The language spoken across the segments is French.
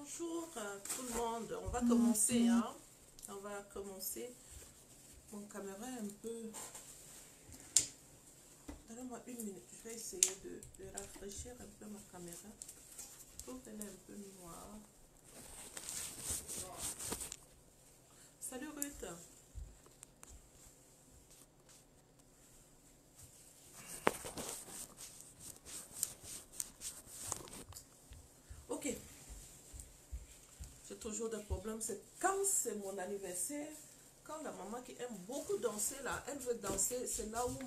Bonjour tout le monde, on va commencer, hein. On va commencer. Mon caméra est un peu... Donnez-moi une minute, je vais essayer de rafraîchir un peu ma caméra. Je trouve qu'elle est un peu noire. Salut Ruth. Ok. J'ai toujours des problèmes. C'est quand c'est mon anniversaire, quand la maman qui aime beaucoup danser, là, elle veut danser, c'est là où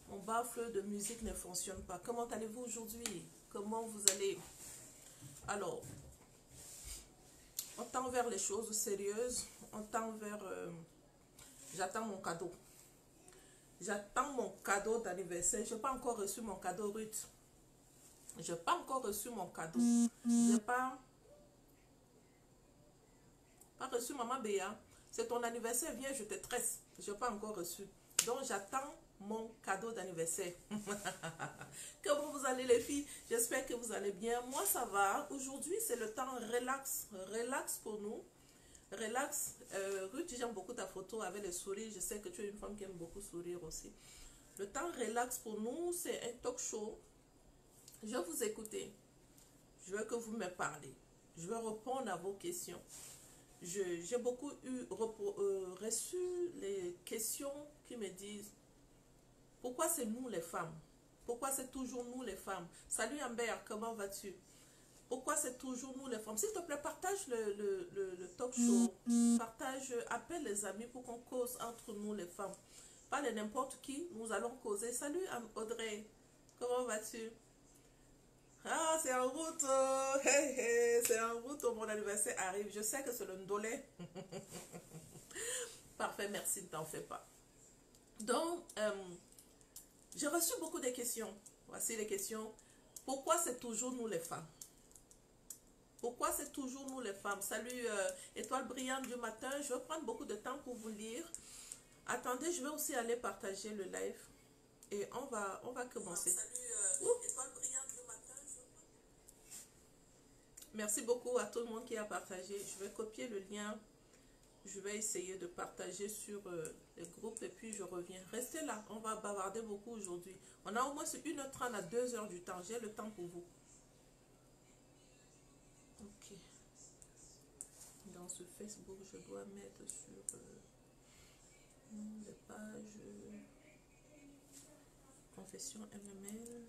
mon baffle de musique ne fonctionne pas. Comment allez-vous aujourd'hui? Comment vous allez? Alors, on tend vers les choses sérieuses. On tend vers... j'attends mon cadeau. J'attends mon cadeau d'anniversaire. Je n'ai pas encore reçu mon cadeau, Ruth. Je n'ai pas encore reçu mon cadeau. Je n'ai pas reçu, maman Béa. C'est ton anniversaire, viens, je te tresse. Je n'ai pas encore reçu. Donc, j'attends mon cadeau d'anniversaire. Comment vous allez les filles? J'espère que vous allez bien. Moi, ça va. Aujourd'hui, c'est le temps relax. Relax pour nous. Relax. Ruth, j'aime beaucoup ta photo avec les sourires. Je sais que tu es une femme qui aime beaucoup sourire aussi. Le temps relax pour nous, c'est un talk show. Je vais vous écouter. Je veux que vous me parlez. Je vais répondre à vos questions. J'ai beaucoup reçu les questions qui me disent pourquoi c'est nous les femmes? Pourquoi c'est toujours nous les femmes? Salut Amber, comment vas-tu? Pourquoi c'est toujours nous les femmes? S'il te plaît, partage le talk show. Partage, appelle les amis pour qu'on cause entre nous les femmes. Pas de n'importe qui, nous allons causer. Salut Audrey, comment vas-tu? Ah, c'est en route. Hey, hey, c'est en route. Mon anniversaire arrive. Je sais que c'est le ndolé. Parfait, merci, ne t'en fais pas. Donc, j'ai reçu beaucoup de questions. Voici les questions. Pourquoi c'est toujours nous les femmes? Pourquoi c'est toujours nous les femmes? Salut, étoile brillante du matin. Je vais prendre beaucoup de temps pour vous lire. Attendez, je vais aussi aller partager le live. Et on va commencer. Salut, étoile brillante du matin. Merci beaucoup à tout le monde qui a partagé. Je vais copier le lien. Je vais essayer de partager sur les groupes et puis je reviens. Restez là, on va bavarder beaucoup aujourd'hui. On a au moins 1h30 à 2h du temps. J'ai le temps pour vous. Ok. Dans ce Facebook, je dois mettre sur les pages Confession MML.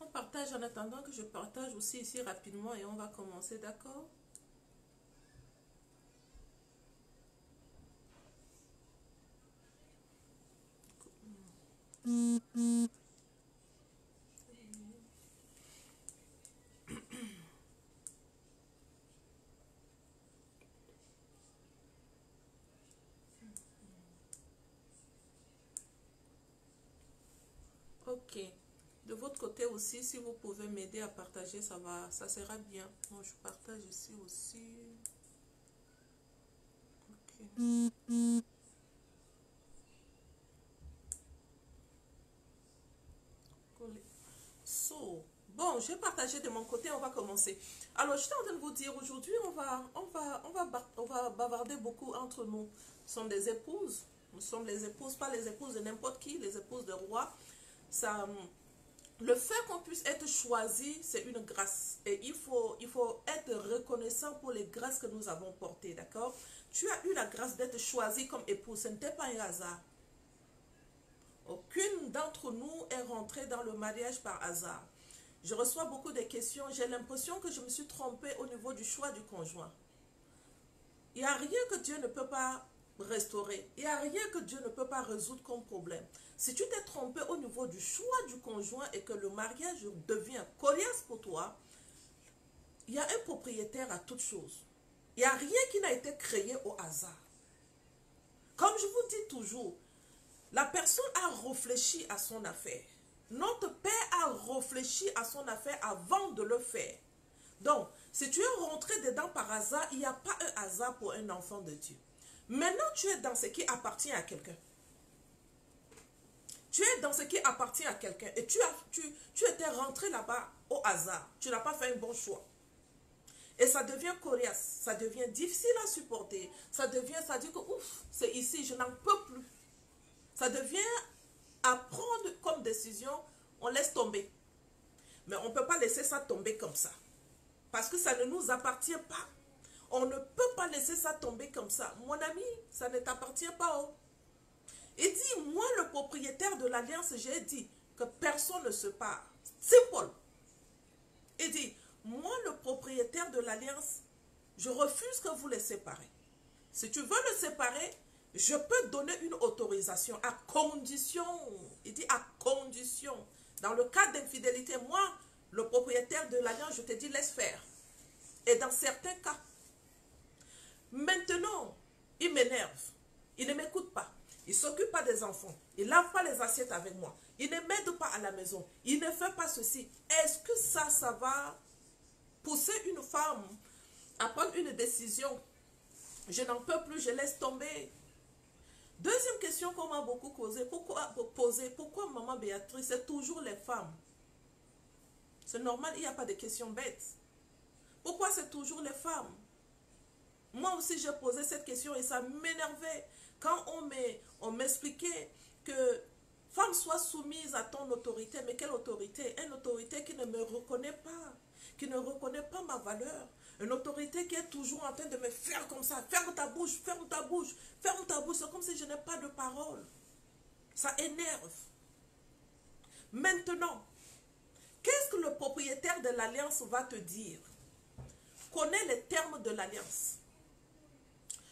On partage en attendant que je partage aussi ici rapidement et on va commencer, d'accord? Ok. De votre côté aussi, si vous pouvez m'aider à partager, ça sera bien. Bon, je partage ici aussi. Ok. So, bon, je vais partager de mon côté, on va commencer. Alors, je suis en train de vous dire, aujourd'hui, on va bavarder beaucoup entre nous. Nous sommes des épouses. Nous sommes les épouses, pas les épouses de n'importe qui, les épouses de roi. Ça, le fait qu'on puisse être choisi, c'est une grâce. Et il faut être reconnaissant pour les grâces que nous avons portées, d'accord? Tu as eu la grâce d'être choisi comme épouse, ce n'était pas un hasard. Aucune d'entre nous est rentrée dans le mariage par hasard. Je reçois beaucoup de questions. J'ai l'impression que je me suis trompée au niveau du choix du conjoint. Il n'y a rien que Dieu ne peut pas restaurer. Il n'y a rien que Dieu ne peut pas résoudre comme problème. Si tu t'es trompé au niveau du choix du conjoint et que le mariage devient coriace pour toi, il y a un propriétaire à toute chose. Il n'y a rien qui n'a été créé au hasard. Comme je vous dis toujours, la personne a réfléchi à son affaire. notre père a réfléchi à son affaire avant de le faire. Donc, si tu es rentré dedans par hasard, il n'y a pas un hasard pour un enfant de Dieu. Maintenant, tu es dans ce qui appartient à quelqu'un. Tu es dans ce qui appartient à quelqu'un et tu étais rentré là-bas au hasard. Tu n'as pas fait un bon choix. Et ça devient coriace, ça devient difficile à supporter. Ça dit que ouf, c'est ici, je n'en peux plus. Ça devient à prendre comme décision, on laisse tomber. Mais on ne peut pas laisser ça tomber comme ça. Parce que ça ne nous appartient pas. On ne peut pas laisser ça tomber comme ça. Mon ami, ça ne t'appartient pas. Oh. Il dit, moi le propriétaire de l'alliance, j'ai dit que personne ne se pare. Simple. Il dit, moi le propriétaire de l'alliance, je refuse que vous les séparez. Si tu veux le séparer, je peux donner une autorisation à condition. Il dit à condition. Dans le cas d'infidélité, moi, le propriétaire de l'alliance, je te dis laisse faire. Et dans certains cas, maintenant, il m'énerve. Il ne m'écoute pas. Il ne s'occupe pas des enfants. Il ne lave pas les assiettes avec moi. Il ne m'aide pas à la maison. Il ne fait pas ceci. Est-ce que ça va pousser une femme à prendre une décision? Je n'en peux plus, je laisse tomber. Deuxième question qu'on m'a beaucoup posée. Pourquoi maman Béatrice, c'est toujours les femmes? C'est normal, il n'y a pas de questions bêtes. Pourquoi c'est toujours les femmes? Moi aussi, j'ai posé cette question et ça m'énervait. Quand on m'expliquait que femme soit soumise à ton autorité, mais quelle autorité? Une autorité qui ne me reconnaît pas, qui ne reconnaît pas ma valeur. Une autorité qui est toujours en train de me faire comme ça. Ferme ta bouche, ferme ta bouche, ferme ta bouche. C'est comme si je n'ai pas de parole. Ça énerve. Maintenant, qu'est-ce que le propriétaire de l'alliance va te dire? Connais les termes de l'alliance.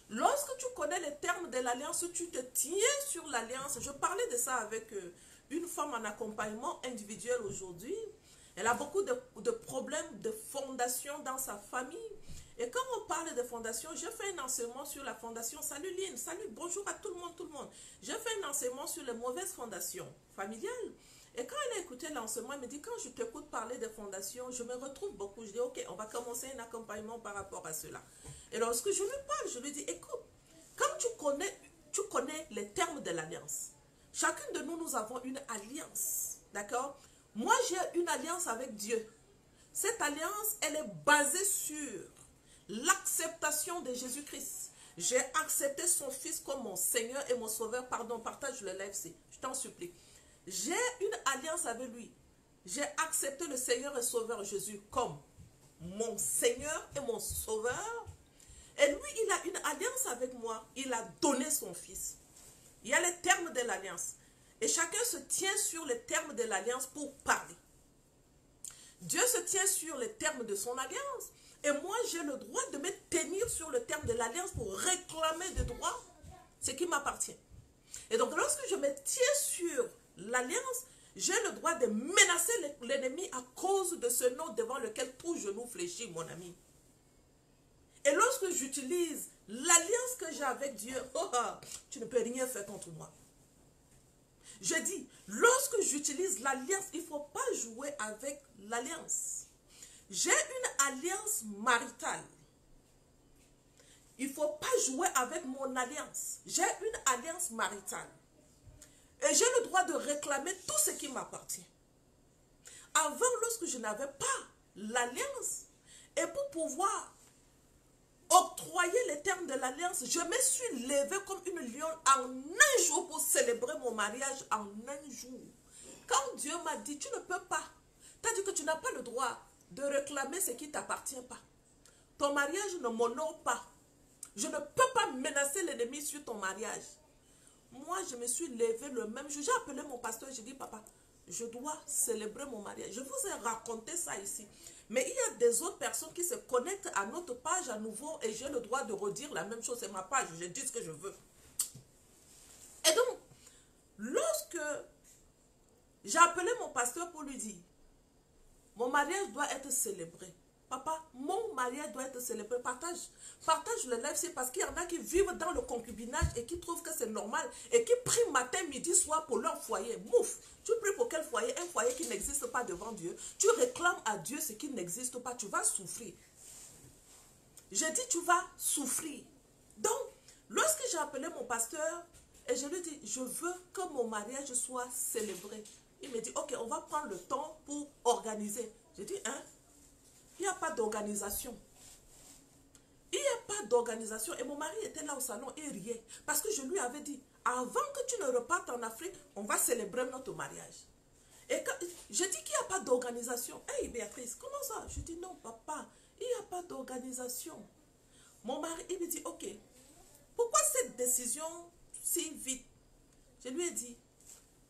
Lorsque tu connais les termes de l'alliance, tu te tiens sur l'alliance. Je parlais de ça avec une femme en accompagnement individuel aujourd'hui. Elle a beaucoup de problèmes de fondation dans sa famille. Et quand on parle de fondation, je fais un enseignement sur la fondation. Salut Lynn, salut, bonjour à tout le monde, tout le monde. Je fais un enseignement sur les mauvaises fondations familiales. Et quand elle a écouté l'enseignement, elle me dit, quand je t'écoute parler de fondation, je me retrouve beaucoup. Je dis, ok, on va commencer un accompagnement par rapport à cela. Et lorsque je lui parle, je lui dis, écoute, quand tu connais les termes de l'alliance, chacune de nous, nous avons une alliance, d'accord? Moi, j'ai une alliance avec Dieu. Cette alliance, elle est basée sur l'acceptation de Jésus-Christ. J'ai accepté son Fils comme mon Seigneur et mon Sauveur. Pardon, partage le live, je t'en supplie. J'ai une alliance avec lui. J'ai accepté le Seigneur et Sauveur Jésus comme mon Seigneur et mon Sauveur. Et lui, il a une alliance avec moi. Il a donné son Fils. Il y a les termes de l'alliance. Et chacun se tient sur les termes de l'alliance pour parler. Dieu se tient sur les termes de son alliance. Et moi, j'ai le droit de me tenir sur le terme de l'alliance pour réclamer des droits, ce qui m'appartient. Et donc, lorsque je me tiens sur l'alliance, j'ai le droit de menacer l'ennemi à cause de ce nom devant lequel tout genou fléchit, mon ami. Et lorsque j'utilise l'alliance que j'ai avec Dieu, tu ne peux rien faire contre moi. Je dis, lorsque j'utilise l'alliance, il ne faut pas jouer avec l'alliance. J'ai une alliance maritale. Il ne faut pas jouer avec mon alliance. J'ai une alliance maritale. Et j'ai le droit de réclamer tout ce qui m'appartient. Avant, lorsque je n'avais pas l'alliance, et pour pouvoir octroyer les termes de l'alliance, je me suis levée comme une lionne en un jour pour célébrer mon mariage en un jour. Quand Dieu m'a dit, tu ne peux pas, tu as dit que tu n'as pas le droit de réclamer ce qui ne t'appartient pas. Ton mariage ne m'honore pas. Je ne peux pas menacer l'ennemi sur ton mariage. Moi, je me suis levée le même jour. J'ai appelé mon pasteur, j'ai dit, papa, je dois célébrer mon mariage. Je vous ai raconté ça ici. Mais il y a des autres personnes qui se connectent à notre page à nouveau et j'ai le droit de redire la même chose. C'est ma page, je dis ce que je veux. Et donc, lorsque j'ai appelé mon pasteur pour lui dire, mon mariage doit être célébré. papa, mon mariage doit être célébré. Partage le live, c'est parce qu'il y en a qui vivent dans le concubinage et qui trouvent que c'est normal et qui prient matin, midi, soir pour leur foyer. Mouf, tu pries pour quel foyer? Un foyer qui n'existe pas devant Dieu. Tu réclames à Dieu ce qui n'existe pas, tu vas souffrir. Je dis, tu vas souffrir. Donc, lorsque j'ai appelé mon pasteur et je lui dis, je veux que mon mariage soit célébré. Il me dit, ok, on va prendre le temps pour organiser. J'ai dit, hein? Il n'y a pas d'organisation. Il n'y a pas d'organisation. Et mon mari était là au salon et riait. Parce que je lui avais dit, avant que tu ne repartes en Afrique, on va célébrer notre mariage. Et quand, je dis qu'il n'y a pas d'organisation. Hey Béatrice, comment ça? Je dis, non papa, il n'y a pas d'organisation. Mon mari, il me dit, ok, pourquoi cette décision si vite? Je lui ai dit,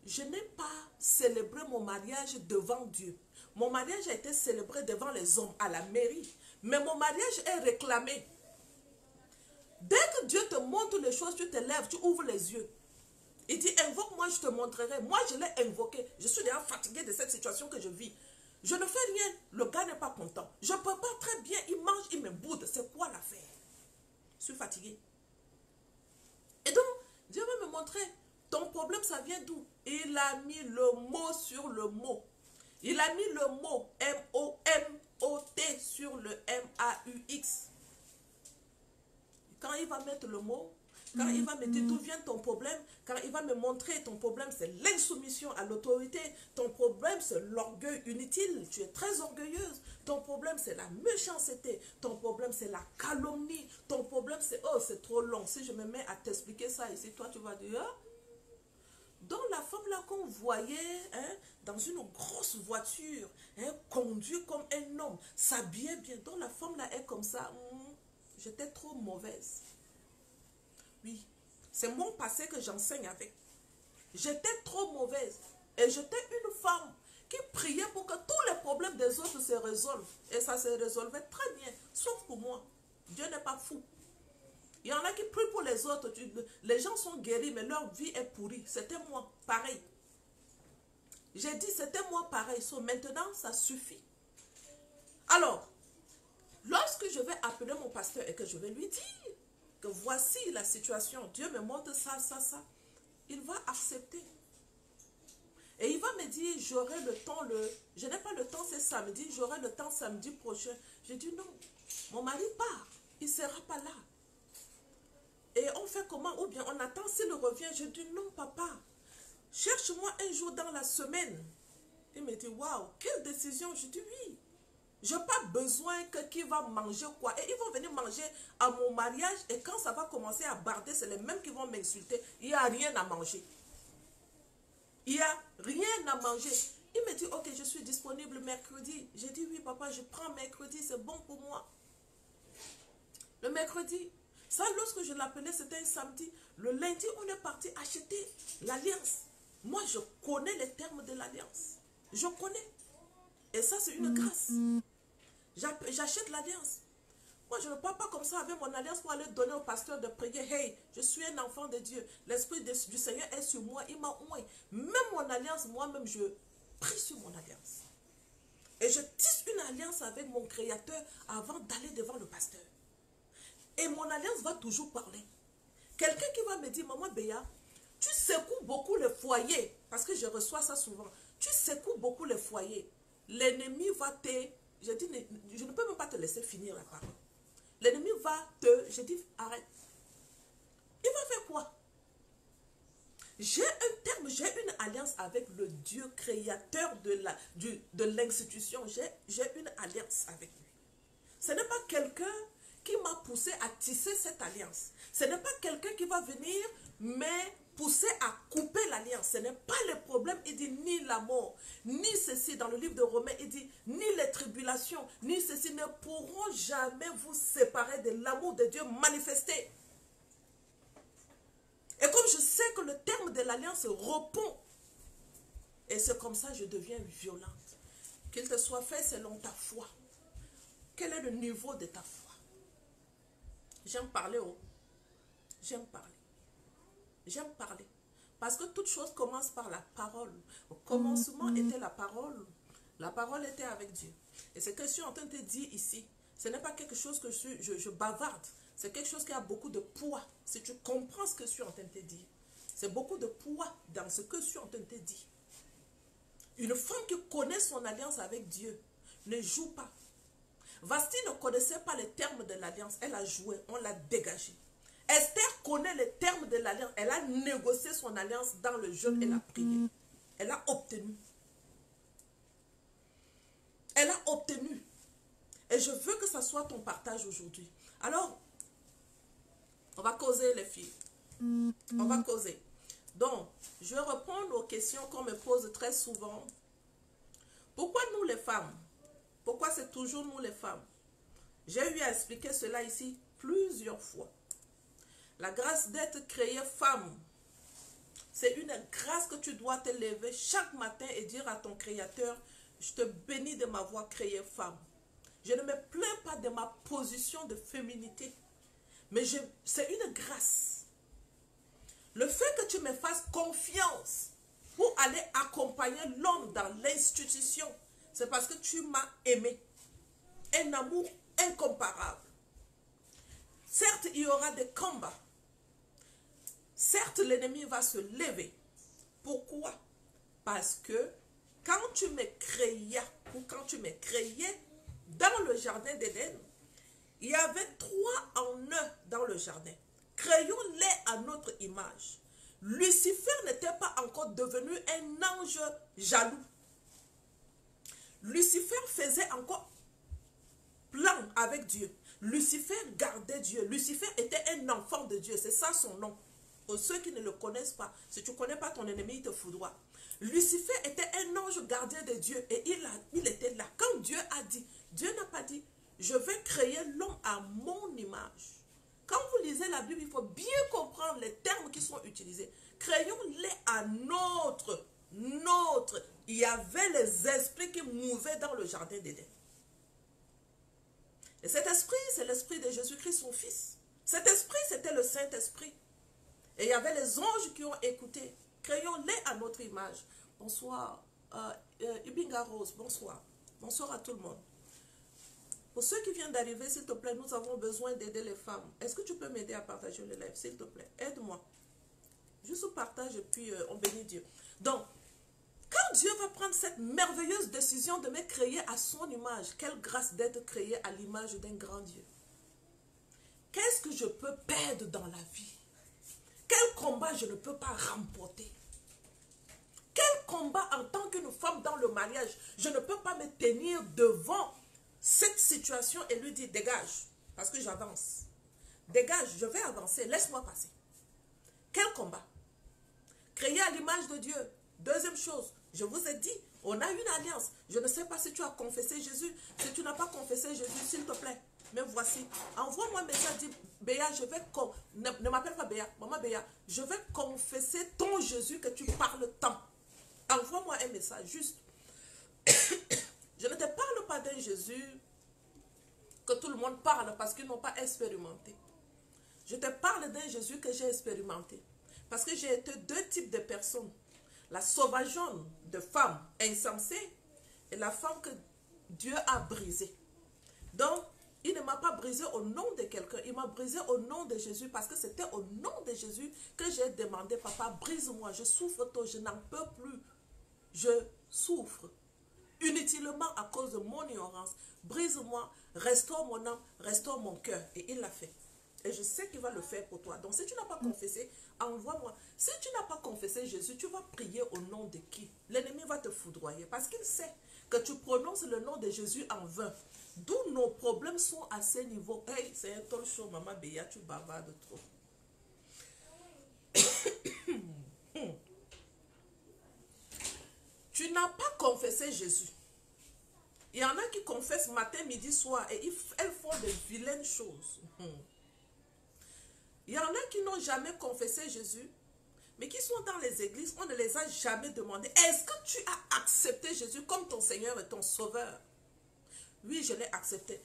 je n'ai pas célébré mon mariage devant Dieu. Mon mariage a été célébré devant les hommes à la mairie. Mais mon mariage est réclamé. Dès que Dieu te montre les choses, tu te lèves, tu ouvres les yeux. Il dit, invoque-moi, je te montrerai. Moi, je l'ai invoqué. Je suis déjà fatiguée de cette situation que je vis. Je ne fais rien. Le gars n'est pas content. Je prépare très bien. Il mange, il me boude. C'est quoi l'affaire? Je suis fatiguée. Et donc, Dieu va me montrer. Ton problème, ça vient d'où? Il a mis le mot sur le mot. Il a mis le mot M-O-M-O-T sur le M-A-U-X. Quand il va mettre le mot, quand il va me dire d'où vient ton problème, quand il va me montrer ton problème, c'est l'insoumission à l'autorité. Ton problème, c'est l'orgueil inutile. Tu es très orgueilleuse. Ton problème, c'est la méchanceté. Ton problème, c'est la calomnie. Ton problème, c'est, oh, c'est trop long. Si je me mets à t'expliquer ça ici, toi, tu vas dire, ah. Donc la femme là qu'on voyait dans une grosse voiture, conduite comme un homme, s'habillait bien. Donc la femme là est comme ça. J'étais trop mauvaise. Oui, c'est mon passé que j'enseigne avec. J'étais trop mauvaise. Et j'étais une femme qui priait pour que tous les problèmes des autres se résolvent. Et ça se résolvait très bien, sauf pour moi. Dieu n'est pas fou. Il y en a qui prient pour les autres. Les gens sont guéris, mais leur vie est pourrie. C'était moi, pareil. J'ai dit, c'était moi, pareil. So, maintenant, ça suffit. Alors, lorsque je vais appeler mon pasteur et que je vais lui dire que voici la situation, Dieu me montre ça, ça, ça, il va accepter. Et il va me dire, j'aurai le temps, je n'ai pas le temps, c'est samedi, j'aurai le temps samedi prochain. J'ai dit non, mon mari part, il ne sera pas là. Et on fait comment? Ou bien on attend s'il revient. Je dis non papa, cherche-moi un jour dans la semaine. Il me dit waouh, quelle décision? Je dis oui. Je n'ai pas besoin que qui va manger quoi. Et ils vont venir manger à mon mariage et quand ça va commencer à barder, c'est les mêmes qui vont m'insulter. Il n'y a rien à manger. Il n'y a rien à manger. Il me dit ok, je suis disponible mercredi. J'ai dit oui papa, je prends mercredi, c'est bon pour moi. Le mercredi. Ça, lorsque je l'appelais, c'était un samedi. Le lundi, on est parti acheter l'alliance. Moi, je connais les termes de l'alliance. Je connais. Et ça, c'est une grâce. J'achète l'alliance. Moi, je ne parle pas comme ça avec mon alliance pour aller donner au pasteur de prier. Hey, je suis un enfant de Dieu. L'Esprit du Seigneur est sur moi. Il m'a oué. Même mon alliance, moi-même, je prie sur mon alliance. Et je tisse une alliance avec mon Créateur avant d'aller devant le pasteur. Et mon alliance va toujours parler. Quelqu'un qui va me dire, maman Béa, tu secoues beaucoup les foyers. Parce que je reçois ça souvent. Tu secoues beaucoup les foyers. L'ennemi va te... Je dis, je ne peux même pas te laisser finir la parole. L'ennemi va te... Je dis, arrête. Il va faire quoi? J'ai un terme, j'ai une alliance avec le Dieu créateur de l'institution. J'ai une alliance avec lui. Ce n'est pas quelqu'un qui m'a poussé à tisser cette alliance. Ce n'est pas quelqu'un qui va venir me pousser à couper l'alliance. Ce n'est pas le problème. Il dit ni la mort, ni ceci. Dans le livre de Romains, il dit ni les tribulations, ni ceci ne pourront jamais vous séparer de l'amour de Dieu manifesté. Et comme je sais que le terme de l'alliance répond, et c'est comme ça que je deviens violente. Qu'il te soit fait selon ta foi. Quel est le niveau de ta foi? J'aime parler, oh. J'aime parler. J'aime parler. Parce que toute chose commence par la parole. Au commencement était la parole. La parole était avec Dieu. Et ce que je suis en train de te dire ici, ce n'est pas quelque chose que je bavarde. C'est quelque chose qui a beaucoup de poids. Si tu comprends ce que je suis en train de te dire. C'est beaucoup de poids dans ce que je suis en train de te dire. Une femme qui connaît son alliance avec Dieu ne joue pas. Vasti ne connaissait pas les termes de l'alliance. Elle a joué, on l'a dégagé. Esther connaît les termes de l'alliance. Elle a négocié son alliance dans le jeûne et la prière. Elle a obtenu. Elle a obtenu. Et je veux que ça soit ton partage aujourd'hui. Alors, on va causer les filles. On va causer. Donc, je vais répondre aux questions qu'on me pose très souvent. Pourquoi nous les femmes? Pourquoi c'est toujours nous les femmes? J'ai eu à expliquer cela ici plusieurs fois. La grâce d'être créée femme, c'est une grâce que tu dois te lever chaque matin et dire à ton Créateur, je te bénis de m'avoir créée femme. Je ne me plains pas de ma position de féminité, mais c'est une grâce. Le fait que tu me fasses confiance pour aller accompagner l'homme dans l'institution, c'est parce que tu m'as aimé. Un amour incomparable. Certes, il y aura des combats. Certes, l'ennemi va se lever. Pourquoi? Parce que quand tu me créais, ou quand tu me créais dans le jardin d'Éden, il y avait 3 en 1 dans le jardin. Créons-les à notre image. Lucifer n'était pas encore devenu un ange jaloux. Lucifer faisait encore plan avec Dieu. Lucifer gardait Dieu. Lucifer était un enfant de Dieu. C'est ça son nom. Pour ceux qui ne le connaissent pas, si tu ne connais pas ton ennemi, il te foudroie. Lucifer était un ange gardien de Dieu. Et il était là. Quand Dieu a dit, Dieu n'a pas dit, je vais créer l'homme à mon image. Quand vous lisez la Bible, il faut bien comprendre les termes qui sont utilisés. Créons-les à notre. Il y avait les esprits qui mouvaient dans le jardin d'Éden. Et cet esprit, c'est l'esprit de Jésus-Christ, son fils. Cet esprit, c'était le Saint-Esprit. Et il y avait les anges qui ont écouté. Créons-les à notre image. Bonsoir. Ibinga Rose, bonsoir. Bonsoir à tout le monde. Pour ceux qui viennent d'arriver, s'il te plaît, nous avons besoin d'aider les femmes. Est-ce que tu peux m'aider à partager le live, s'il te plaît? Aide-moi. Juste partage et puis on bénit Dieu. Donc, quand Dieu va prendre cette merveilleuse décision de me créer à son image, quelle grâce d'être créé à l'image d'un grand Dieu. Qu'est-ce que je peux perdre dans la vie? Quel combat je ne peux pas remporter? Quel combat en tant qu'une femme dans le mariage, je ne peux pas me tenir devant cette situation et lui dire dégage, parce que j'avance. Dégage, je vais avancer, laisse-moi passer. Quel combat? Créé à l'image de Dieu. Deuxième chose, je vous ai dit, on a une alliance. Je ne sais pas si tu as confessé Jésus. Si tu n'as pas confessé Jésus, s'il te plaît, mais voici. Envoie-moi un message, dis, Béa, je vais, ne m'appelle pas Béa, maman Béa, je vais confesser ton Jésus que tu parles tant. Envoie-moi un message, juste. Je ne te parle pas d'un Jésus que tout le monde parle parce qu'ils n'ont pas expérimenté. Je te parle d'un Jésus que j'ai expérimenté. Parce que j'ai été 2 types de personnes. La sauvageonne de femme insensée et la femme que Dieu a brisée. Donc, il ne m'a pas brisé au nom de quelqu'un. Il m'a brisé au nom de Jésus parce que c'était au nom de Jésus que j'ai demandé, papa, brise-moi. Je souffre tôt, je n'en peux plus. Je souffre inutilement à cause de mon ignorance. Brise-moi, restaure mon âme, restaure mon cœur. Et il l'a fait. Et je sais qu'il va le faire pour toi. Donc si tu n'as pas confessé, envoie-moi. Si tu n'as pas confessé Jésus, tu vas prier au nom de qui? L'ennemi va te foudroyer parce qu'il sait que tu prononces le nom de Jésus en vain. D'où nos problèmes sont à ce niveau. Hey, c'est un talk show, maman Béa, tu bavardes trop. Tu n'as pas confessé Jésus. Il y en a qui confessent matin, midi, soir et elles font de vilaines choses. Il y en a qui n'ont jamais confessé Jésus, mais qui sont dans les églises, on ne les a jamais demandé. Est-ce que tu as accepté Jésus comme ton Seigneur et ton Sauveur? Oui, je l'ai accepté.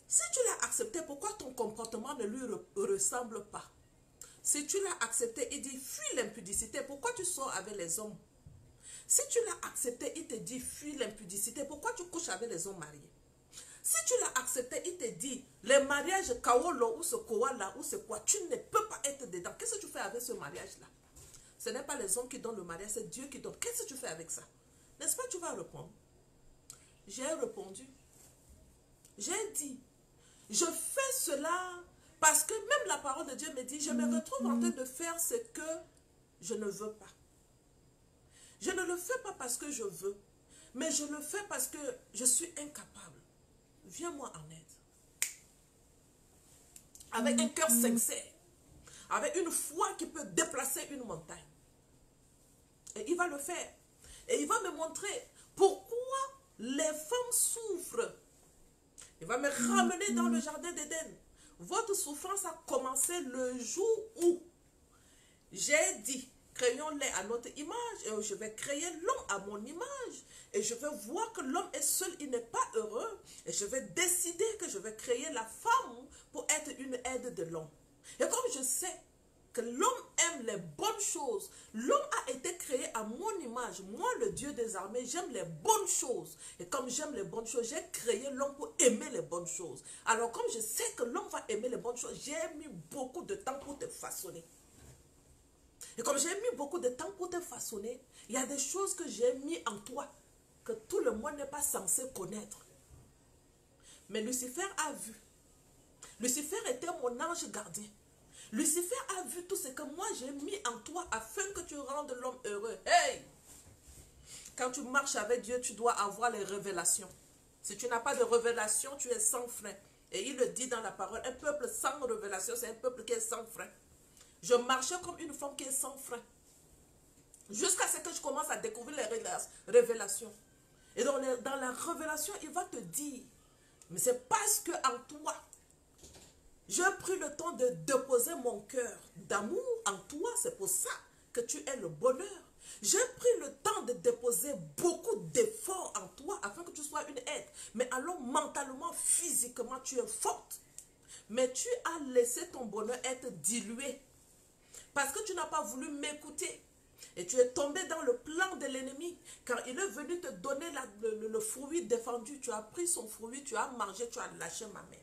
Si tu l'as accepté, pourquoi ton comportement ne lui ressemble pas? Si tu l'as accepté, il dit, fuis l'impudicité. Pourquoi tu sors avec les hommes? Si tu l'as accepté, il te dit fuis l'impudicité. Pourquoi tu couches avec les hommes mariés? Si tu l'as accepté, il te dit les mariages kaolo ou ce koala ou ce quoi, tu ne peux pas être dedans. Qu'est-ce que tu fais avec ce mariage-là? Ce n'est pas les hommes qui donnent le mariage, c'est Dieu qui donne. Qu'est-ce que tu fais avec ça? N'est-ce pas, tu vas répondre. J'ai répondu. J'ai dit, je fais cela parce que même la parole de Dieu me dit, je me retrouve en train de faire ce que je ne veux pas. Je ne le fais pas parce que je veux, mais je le fais parce que je suis incapable. Viens-moi en aide. Avec un cœur sincère, avec une foi qui peut déplacer une montagne. Et il va le faire. Et il va me montrer pourquoi les femmes souffrent. Il va me ramener dans le jardin d'Éden. Votre souffrance a commencé le jour où j'ai dit, créons-les à notre image et je vais créer l'homme à mon image. Et je vais voir que l'homme est seul, il n'est pas heureux. Et je vais décider que je vais créer la femme pour être une aide de l'homme. Et comme je sais que l'homme aime les bonnes choses, l'homme a été créé à mon image. Moi, le Dieu des armées, j'aime les bonnes choses. Et comme j'aime les bonnes choses, j'ai créé l'homme pour aimer les bonnes choses. Alors comme je sais que l'homme va aimer les bonnes choses, j'ai mis beaucoup de temps pour te façonner. Et comme j'ai mis beaucoup de temps pour te façonner, il y a des choses que j'ai mis en toi que tout le monde n'est pas censé connaître. Mais Lucifer a vu. Lucifer était mon ange gardien. Lucifer a vu tout ce que moi j'ai mis en toi afin que tu rendes l'homme heureux. Hey! Quand tu marches avec Dieu, tu dois avoir les révélations. Si tu n'as pas de révélation, tu es sans frein. Et il le dit dans la parole, un peuple sans révélation, c'est un peuple qui est sans frein. Je marchais comme une femme qui est sans frein. Jusqu'à ce que je commence à découvrir les révélations. Et dans la révélation, il va te dire, mais c'est parce que en toi, j'ai pris le temps de déposer mon cœur d'amour en toi. C'est pour ça que tu es le bonheur. J'ai pris le temps de déposer beaucoup d'efforts en toi afin que tu sois une aide. Mais alors mentalement, physiquement, tu es forte. Mais tu as laissé ton bonheur être dilué. Parce que tu n'as pas voulu m'écouter. Et tu es tombé dans le plan de l'ennemi. Quand il est venu te donner le fruit défendu, tu as pris son fruit, tu as mangé, tu as lâché ma main.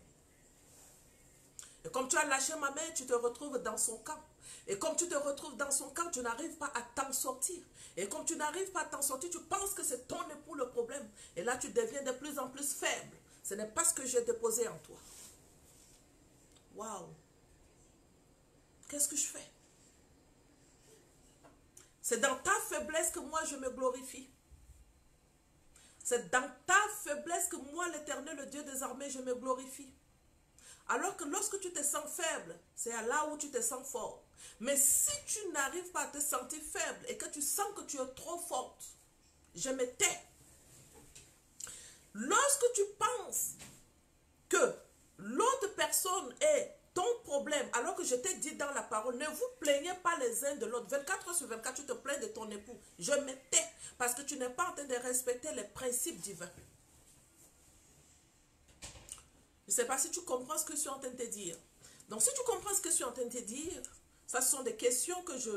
Et comme tu as lâché ma main, tu te retrouves dans son camp. Et comme tu te retrouves dans son camp, tu n'arrives pas à t'en sortir. Et comme tu n'arrives pas à t'en sortir, tu penses que c'est ton époux le problème. Et là, tu deviens de plus en plus faible. Ce n'est pas ce que j'ai déposé en toi. Waouh! Qu'est-ce que je fais? C'est dans ta faiblesse que moi je me glorifie. C'est dans ta faiblesse que moi, l'Éternel, le Dieu des armées, je me glorifie. Alors que lorsque tu te sens faible, c'est là où tu te sens fort. Mais si tu n'arrives pas à te sentir faible et que tu sens que tu es trop forte, je me tais. Lorsque tu penses que l'autre personne est ton problème, alors que je t'ai dit dans la parole, ne vous plaignez pas les uns de l'autre. 24 heures sur 24, tu te plains de ton époux. Je me tais parce que tu n'es pas en train de respecter les principes divins. Je ne sais pas si tu comprends ce que je suis en train de te dire. Donc, si tu comprends ce que je suis en train de te dire, ça sont des questions que je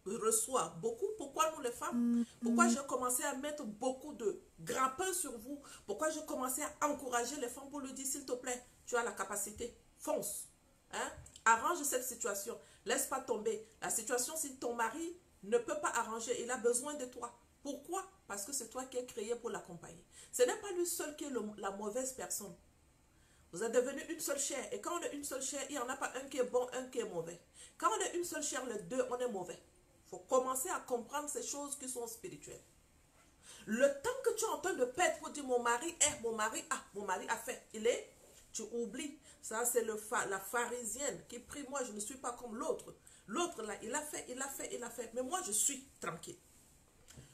reçois beaucoup. Pourquoi nous les femmes? Pourquoi j'ai commencé à mettre beaucoup de grappins sur vous? Pourquoi j'ai commencé à encourager les femmes pour lui dire, s'il te plaît, tu as la capacité, fonce. Hein? Arrange cette situation. Laisse pas tomber. La situation, si ton mari ne peut pas arranger, il a besoin de toi. Pourquoi? Parce que c'est toi qui es créé pour l'accompagner. Ce n'est pas lui seul qui est la mauvaise personne. Vous êtes devenus une seule chair. Et quand on est une seule chair, il n'y en a pas un qui est bon, un qui est mauvais. Quand on est une seule chair, les deux, on est mauvais. Il faut commencer à comprendre ces choses qui sont spirituelles. Le temps que tu es en train de perdre pour dire mon mari est, mon mari a fait. Il est, tu oublies. Ça, c'est la pharisienne qui prie. Moi, je ne suis pas comme l'autre. L'autre, là, il a fait, il a fait, il a fait. Mais moi, je suis tranquille.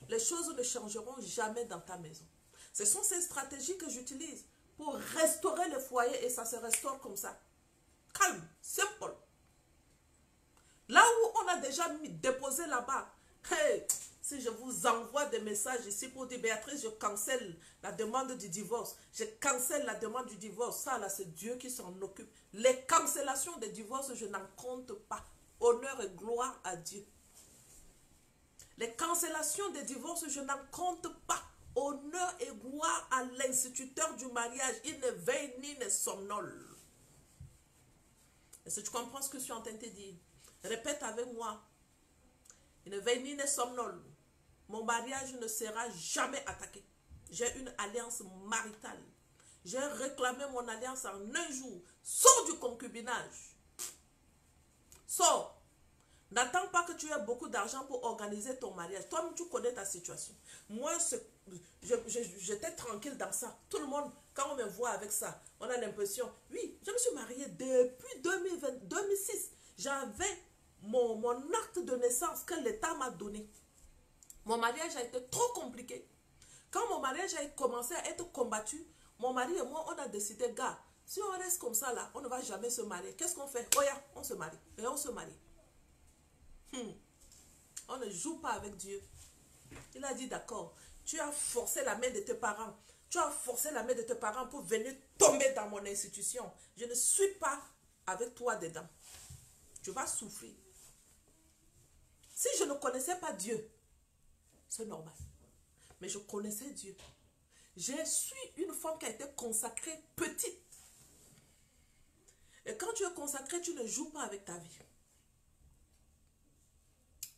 Les choses ne changeront jamais dans ta maison. Ce sont ces stratégies que j'utilise pour restaurer le foyer et ça se restaure comme ça. Calme, simple. Là où on a déjà déposé là-bas, hey, si je vous envoie des messages ici pour dire Béatrice, je cancelle la demande du divorce, je cancelle la demande du divorce, ça là c'est Dieu qui s'en occupe. Les cancellations des divorces, je n'en compte pas. Honneur et gloire à Dieu. Les cancellations des divorces, je n'en compte pas. Honneur et gloire à l'instituteur du mariage. Il ne veille ni ne somnole. Est-ce que tu comprends ce que je suis en train de te dire? Répète avec moi. Il ne veille ni ne somnole. Mon mariage ne sera jamais attaqué. J'ai une alliance maritale. J'ai réclamé mon alliance en un jour. Sors du concubinage. Sors. N'attends pas que tu aies beaucoup d'argent pour organiser ton mariage. Toi-même, tu connais ta situation. Moi, j'étais tranquille dans ça. Tout le monde, quand on me voit avec ça, on a l'impression, oui, je me suis mariée depuis 2006. J'avais mon acte de naissance que l'État m'a donné. Mon mariage a été trop compliqué. Quand mon mariage a commencé à être combattu, mon mari et moi, on a décidé, gars, si on reste comme ça là, on ne va jamais se marier. Qu'est-ce qu'on fait? Oh yeah, on se marie. Et on se marie. On ne joue pas avec Dieu. Il a dit, d'accord, tu as forcé la main de tes parents. Tu as forcé la main de tes parents pour venir tomber dans mon institution. Je ne suis pas avec toi dedans. Tu vas souffrir. Si je ne connaissais pas Dieu, c'est normal. Mais je connaissais Dieu. Je suis une femme qui a été consacrée petite. Et quand tu es consacrée, tu ne joues pas avec ta vie.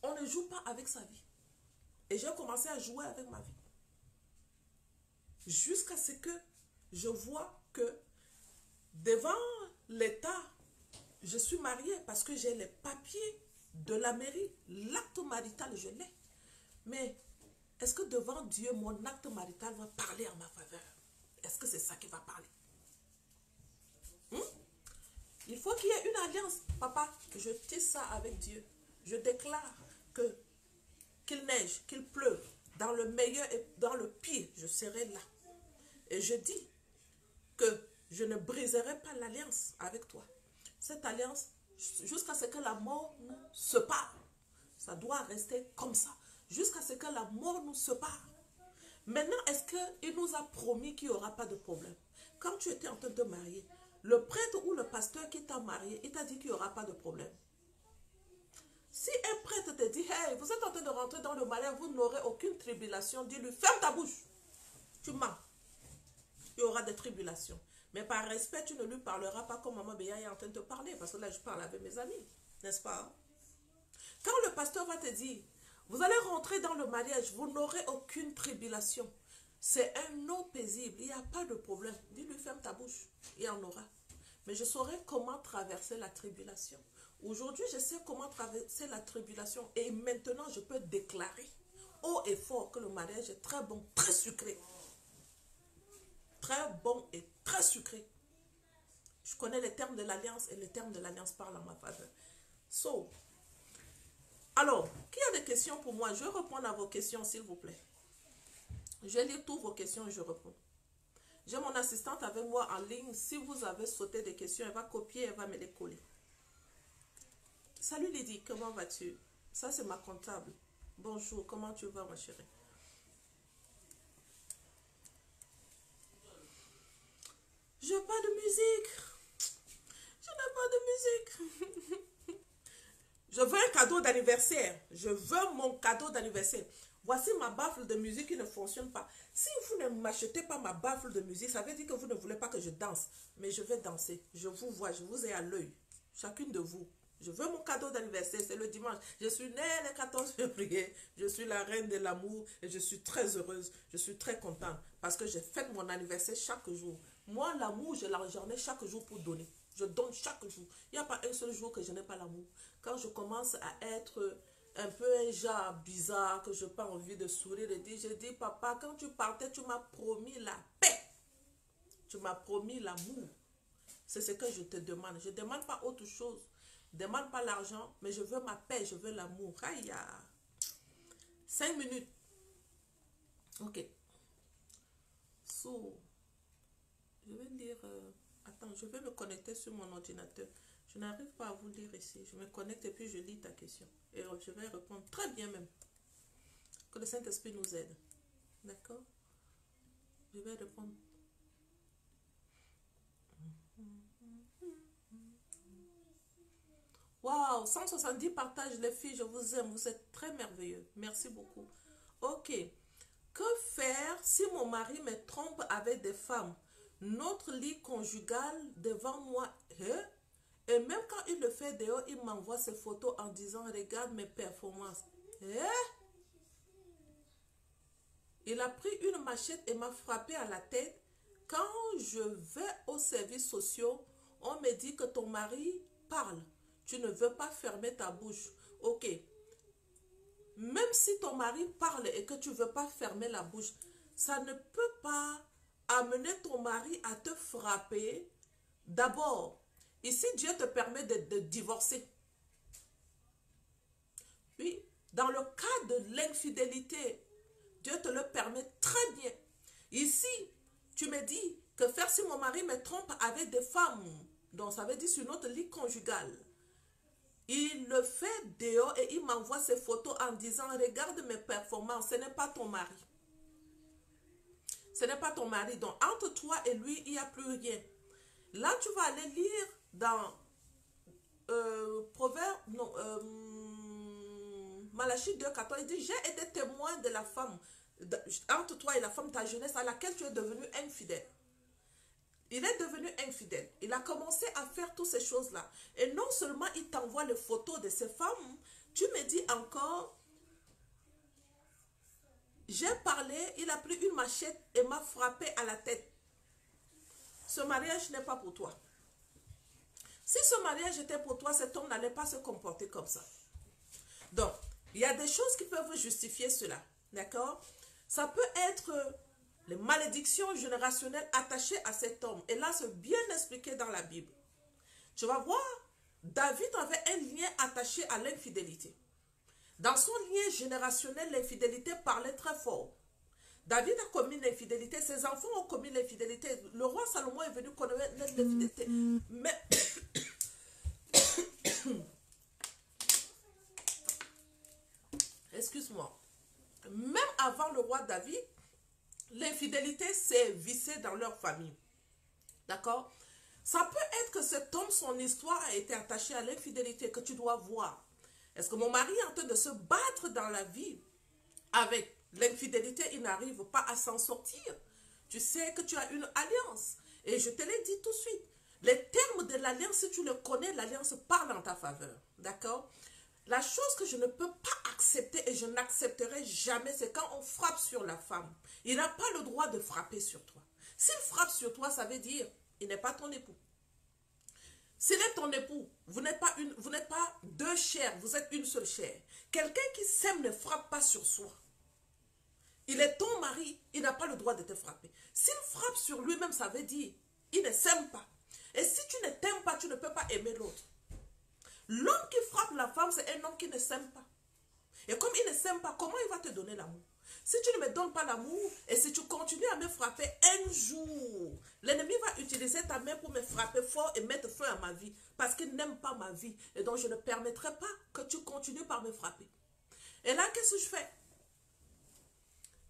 On ne joue pas avec sa vie. Et j'ai commencé à jouer avec ma vie. Jusqu'à ce que je vois que devant l'État, je suis mariée parce que j'ai les papiers de la mairie. L'acte marital, je l'ai. Mais est-ce que devant Dieu, mon acte marital va parler en ma faveur? Est-ce que c'est ça qui va parler? Il faut qu'il y ait une alliance. Papa, je tisse ça avec Dieu. Je déclare que qu'il neige, qu'il pleuve, dans le meilleur et dans le pire, je serai là. Et je dis que je ne briserai pas l'alliance avec toi. Cette alliance, jusqu'à ce que la mort nous sépare. Ça doit rester comme ça. Jusqu'à ce que la mort nous sépare. Maintenant, est-ce qu'il nous a promis qu'il n'y aura pas de problème? Quand tu étais en train de te marier, le prêtre ou le pasteur qui t'a marié, il t'a dit qu'il n'y aura pas de problème. Si un prêtre te dit, hey, vous êtes en train de rentrer dans le mariage, vous n'aurez aucune tribulation, dis-lui, ferme ta bouche. Tu mens. Il y aura des tribulations. Mais par respect, tu ne lui parleras pas comme Maman Béa est en train de te parler. Parce que là, je parle avec mes amis. N'est-ce pas? Quand le pasteur va te dire, vous allez rentrer dans le mariage, vous n'aurez aucune tribulation. C'est un non paisible. Il n'y a pas de problème. Dis-lui, ferme ta bouche. Il y en aura. Mais je saurai comment traverser la tribulation. Aujourd'hui, je sais comment traverser la tribulation. Et maintenant, je peux déclarer haut et fort que le mariage est très bon, très sucré. Très bon et très sucré. Je connais les termes de l'alliance et les termes de l'alliance parlent en ma faveur. Alors, qui a des questions pour moi? Je vais répondre à vos questions, s'il vous plaît. Je vais lire toutes vos questions et je réponds. J'ai mon assistante avec moi en ligne. Si vous avez sauté des questions, elle va copier, elle va me les coller. Salut Lydie, comment vas-tu? Ça, c'est ma comptable. Bonjour, comment tu vas, ma chérie? Je n'ai pas de musique. Je n'ai pas de musique. Je veux un cadeau d'anniversaire. Je veux mon cadeau d'anniversaire. Voici ma baffle de musique qui ne fonctionne pas. Si vous ne m'achetez pas ma baffle de musique, ça veut dire que vous ne voulez pas que je danse. Mais je vais danser. Je vous vois, je vous ai à l'œil. Chacune de vous. Je veux mon cadeau d'anniversaire, c'est le dimanche. Je suis née le 14 février. Je suis la reine de l'amour et je suis très heureuse. Je suis très contente parce que je fête mon anniversaire chaque jour. Moi, l'amour, j'en ai chaque jour pour donner. Je donne chaque jour. Il n'y a pas un seul jour que je n'ai pas l'amour. Quand je commence à être un peu un genre bizarre, que je n'ai pas envie de sourire, je dis, papa, quand tu partais, tu m'as promis la paix. Tu m'as promis l'amour. C'est ce que je te demande. Je ne demande pas autre chose. Je ne demande pas l'argent, mais je veux ma paix, je veux l'amour. Aïe, 5 minutes. Ok. Je vais lire... attends, je vais me connecter sur mon ordinateur. Je n'arrive pas à vous lire ici. Je me connecte et puis je lis ta question. Et je vais répondre très bien même. Que le Saint-Esprit nous aide. D'accord? Je vais répondre. Waouh! Wow, 170 partages les filles, je vous aime, vous êtes très merveilleux. Merci beaucoup. Ok. Que faire si mon mari me trompe avec des femmes? Notre lit conjugal devant moi. Hein? Et même quand il le fait dehors, il m'envoie ses photos en disant regarde mes performances. Hein? Il a pris une machette et m'a frappé à la tête. Quand je vais aux services sociaux, on me dit que ton mari parle. Tu ne veux pas fermer ta bouche. Ok. Même si ton mari parle et que tu ne veux pas fermer la bouche, ça ne peut pas amener ton mari à te frapper. D'abord, ici Dieu te permet de divorcer. Oui, dans le cas de l'infidélité, Dieu te le permet très bien. Ici, tu me dis que faire si mon mari me trompe avec des femmes, donc ça veut dire sur notre lit conjugal. Il le fait dehors et il m'envoie ses photos en disant regarde mes performances, ce n'est pas ton mari. Ce n'est pas ton mari. Donc entre toi et lui, il n'y a plus rien. Là, tu vas aller lire dans Proverbe, non, Malachie 2,14, il dit j'ai été témoin de la femme, entre toi et la femme, ta jeunesse à laquelle tu es devenu infidèle. Il est devenu infidèle. Il a commencé à faire toutes ces choses-là. Et non seulement il t'envoie les photos de ces femmes, tu me dis encore, j'ai parlé, il a pris une machette et m'a frappé à la tête. Ce mariage n'est pas pour toi. Si ce mariage était pour toi, cet homme n'allait pas se comporter comme ça. Donc, il y a des choses qui peuvent justifier cela. D'accord? Ça peut être les malédictions générationnelles attachées à cet homme. Et là, c'est bien expliqué dans la Bible. Tu vas voir, David avait un lien attaché à l'infidélité. Dans son lien générationnel, l'infidélité parlait très fort. David a commis l'infidélité, ses enfants ont commis l'infidélité. Le roi Salomon est venu connaître l'infidélité. Mais... Excuse-moi. Même avant le roi David, l'infidélité s'est vissée dans leur famille. D'accord? Ça peut être que cet homme, son histoire a été attachée à l'infidélité que tu dois voir. Est-ce que mon mari est en train de se battre dans la vie avec l'infidélité? Il n'arrive pas à s'en sortir. Tu sais que tu as une alliance. Et je te l'ai dit tout de suite. Les termes de l'alliance, si tu le connais, l'alliance parle en ta faveur. D'accord? La chose que je ne peux pas accepter et je n'accepterai jamais, c'est quand on frappe sur la femme. Il n'a pas le droit de frapper sur toi. S'il frappe sur toi, ça veut dire il n'est pas ton époux. S'il est ton époux, vous n'êtes pas deux chairs, vous êtes une seule chair. Quelqu'un qui s'aime ne frappe pas sur soi. Il est ton mari, il n'a pas le droit de te frapper. S'il frappe sur lui-même, ça veut dire il ne s'aime pas. Et si tu ne t'aimes pas, tu ne peux pas aimer l'autre. L'homme qui frappe la femme, c'est un homme qui ne s'aime pas. Et comme il ne s'aime pas, comment il va te donner l'amour? Si tu ne me donnes pas l'amour, et si tu continues à me frapper un jour, l'ennemi va utiliser ta main pour me frapper fort et mettre feu à ma vie, parce qu'il n'aime pas ma vie. Et donc je ne permettrai pas que tu continues par me frapper. Et là, qu'est-ce que je fais?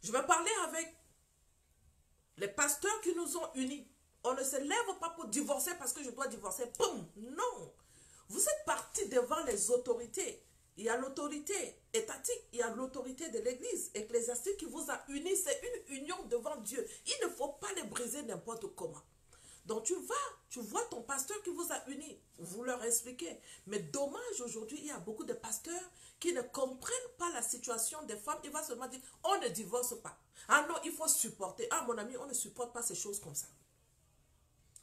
Je vais parler avec les pasteurs qui nous ont unis. On ne se lève pas pour divorcer parce que je dois divorcer. Boum! Non! Vous êtes partis devant les autorités. Il y a l'autorité étatique, il y a l'autorité de l'église ecclésiastique qui vous a unis. C'est une union devant Dieu. Il ne faut pas les briser n'importe comment. Donc tu vois ton pasteur qui vous a unis. Vous leur expliquez. Mais dommage, aujourd'hui, il y a beaucoup de pasteurs qui ne comprennent pas la situation des femmes. Il va seulement dire, on ne divorce pas. Ah non, il faut supporter. Ah mon ami, on ne supporte pas ces choses comme ça.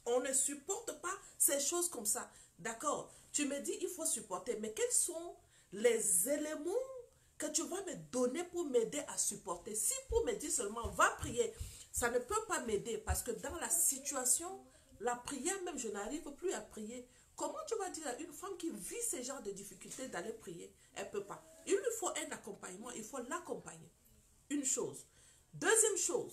On ne supporte pas ces choses comme ça. D'accord? Tu me dis, il faut supporter. Mais quels sont les éléments que tu vas me donner pour m'aider à supporter? Si pour me dire seulement, va prier, ça ne peut pas m'aider parce que dans la situation, la prière même, je n'arrive plus à prier. Comment tu vas dire à une femme qui vit ce genre de difficultés d'aller prier? Elle ne peut pas. Il lui faut un accompagnement, il faut l'accompagner. Une chose. Deuxième chose,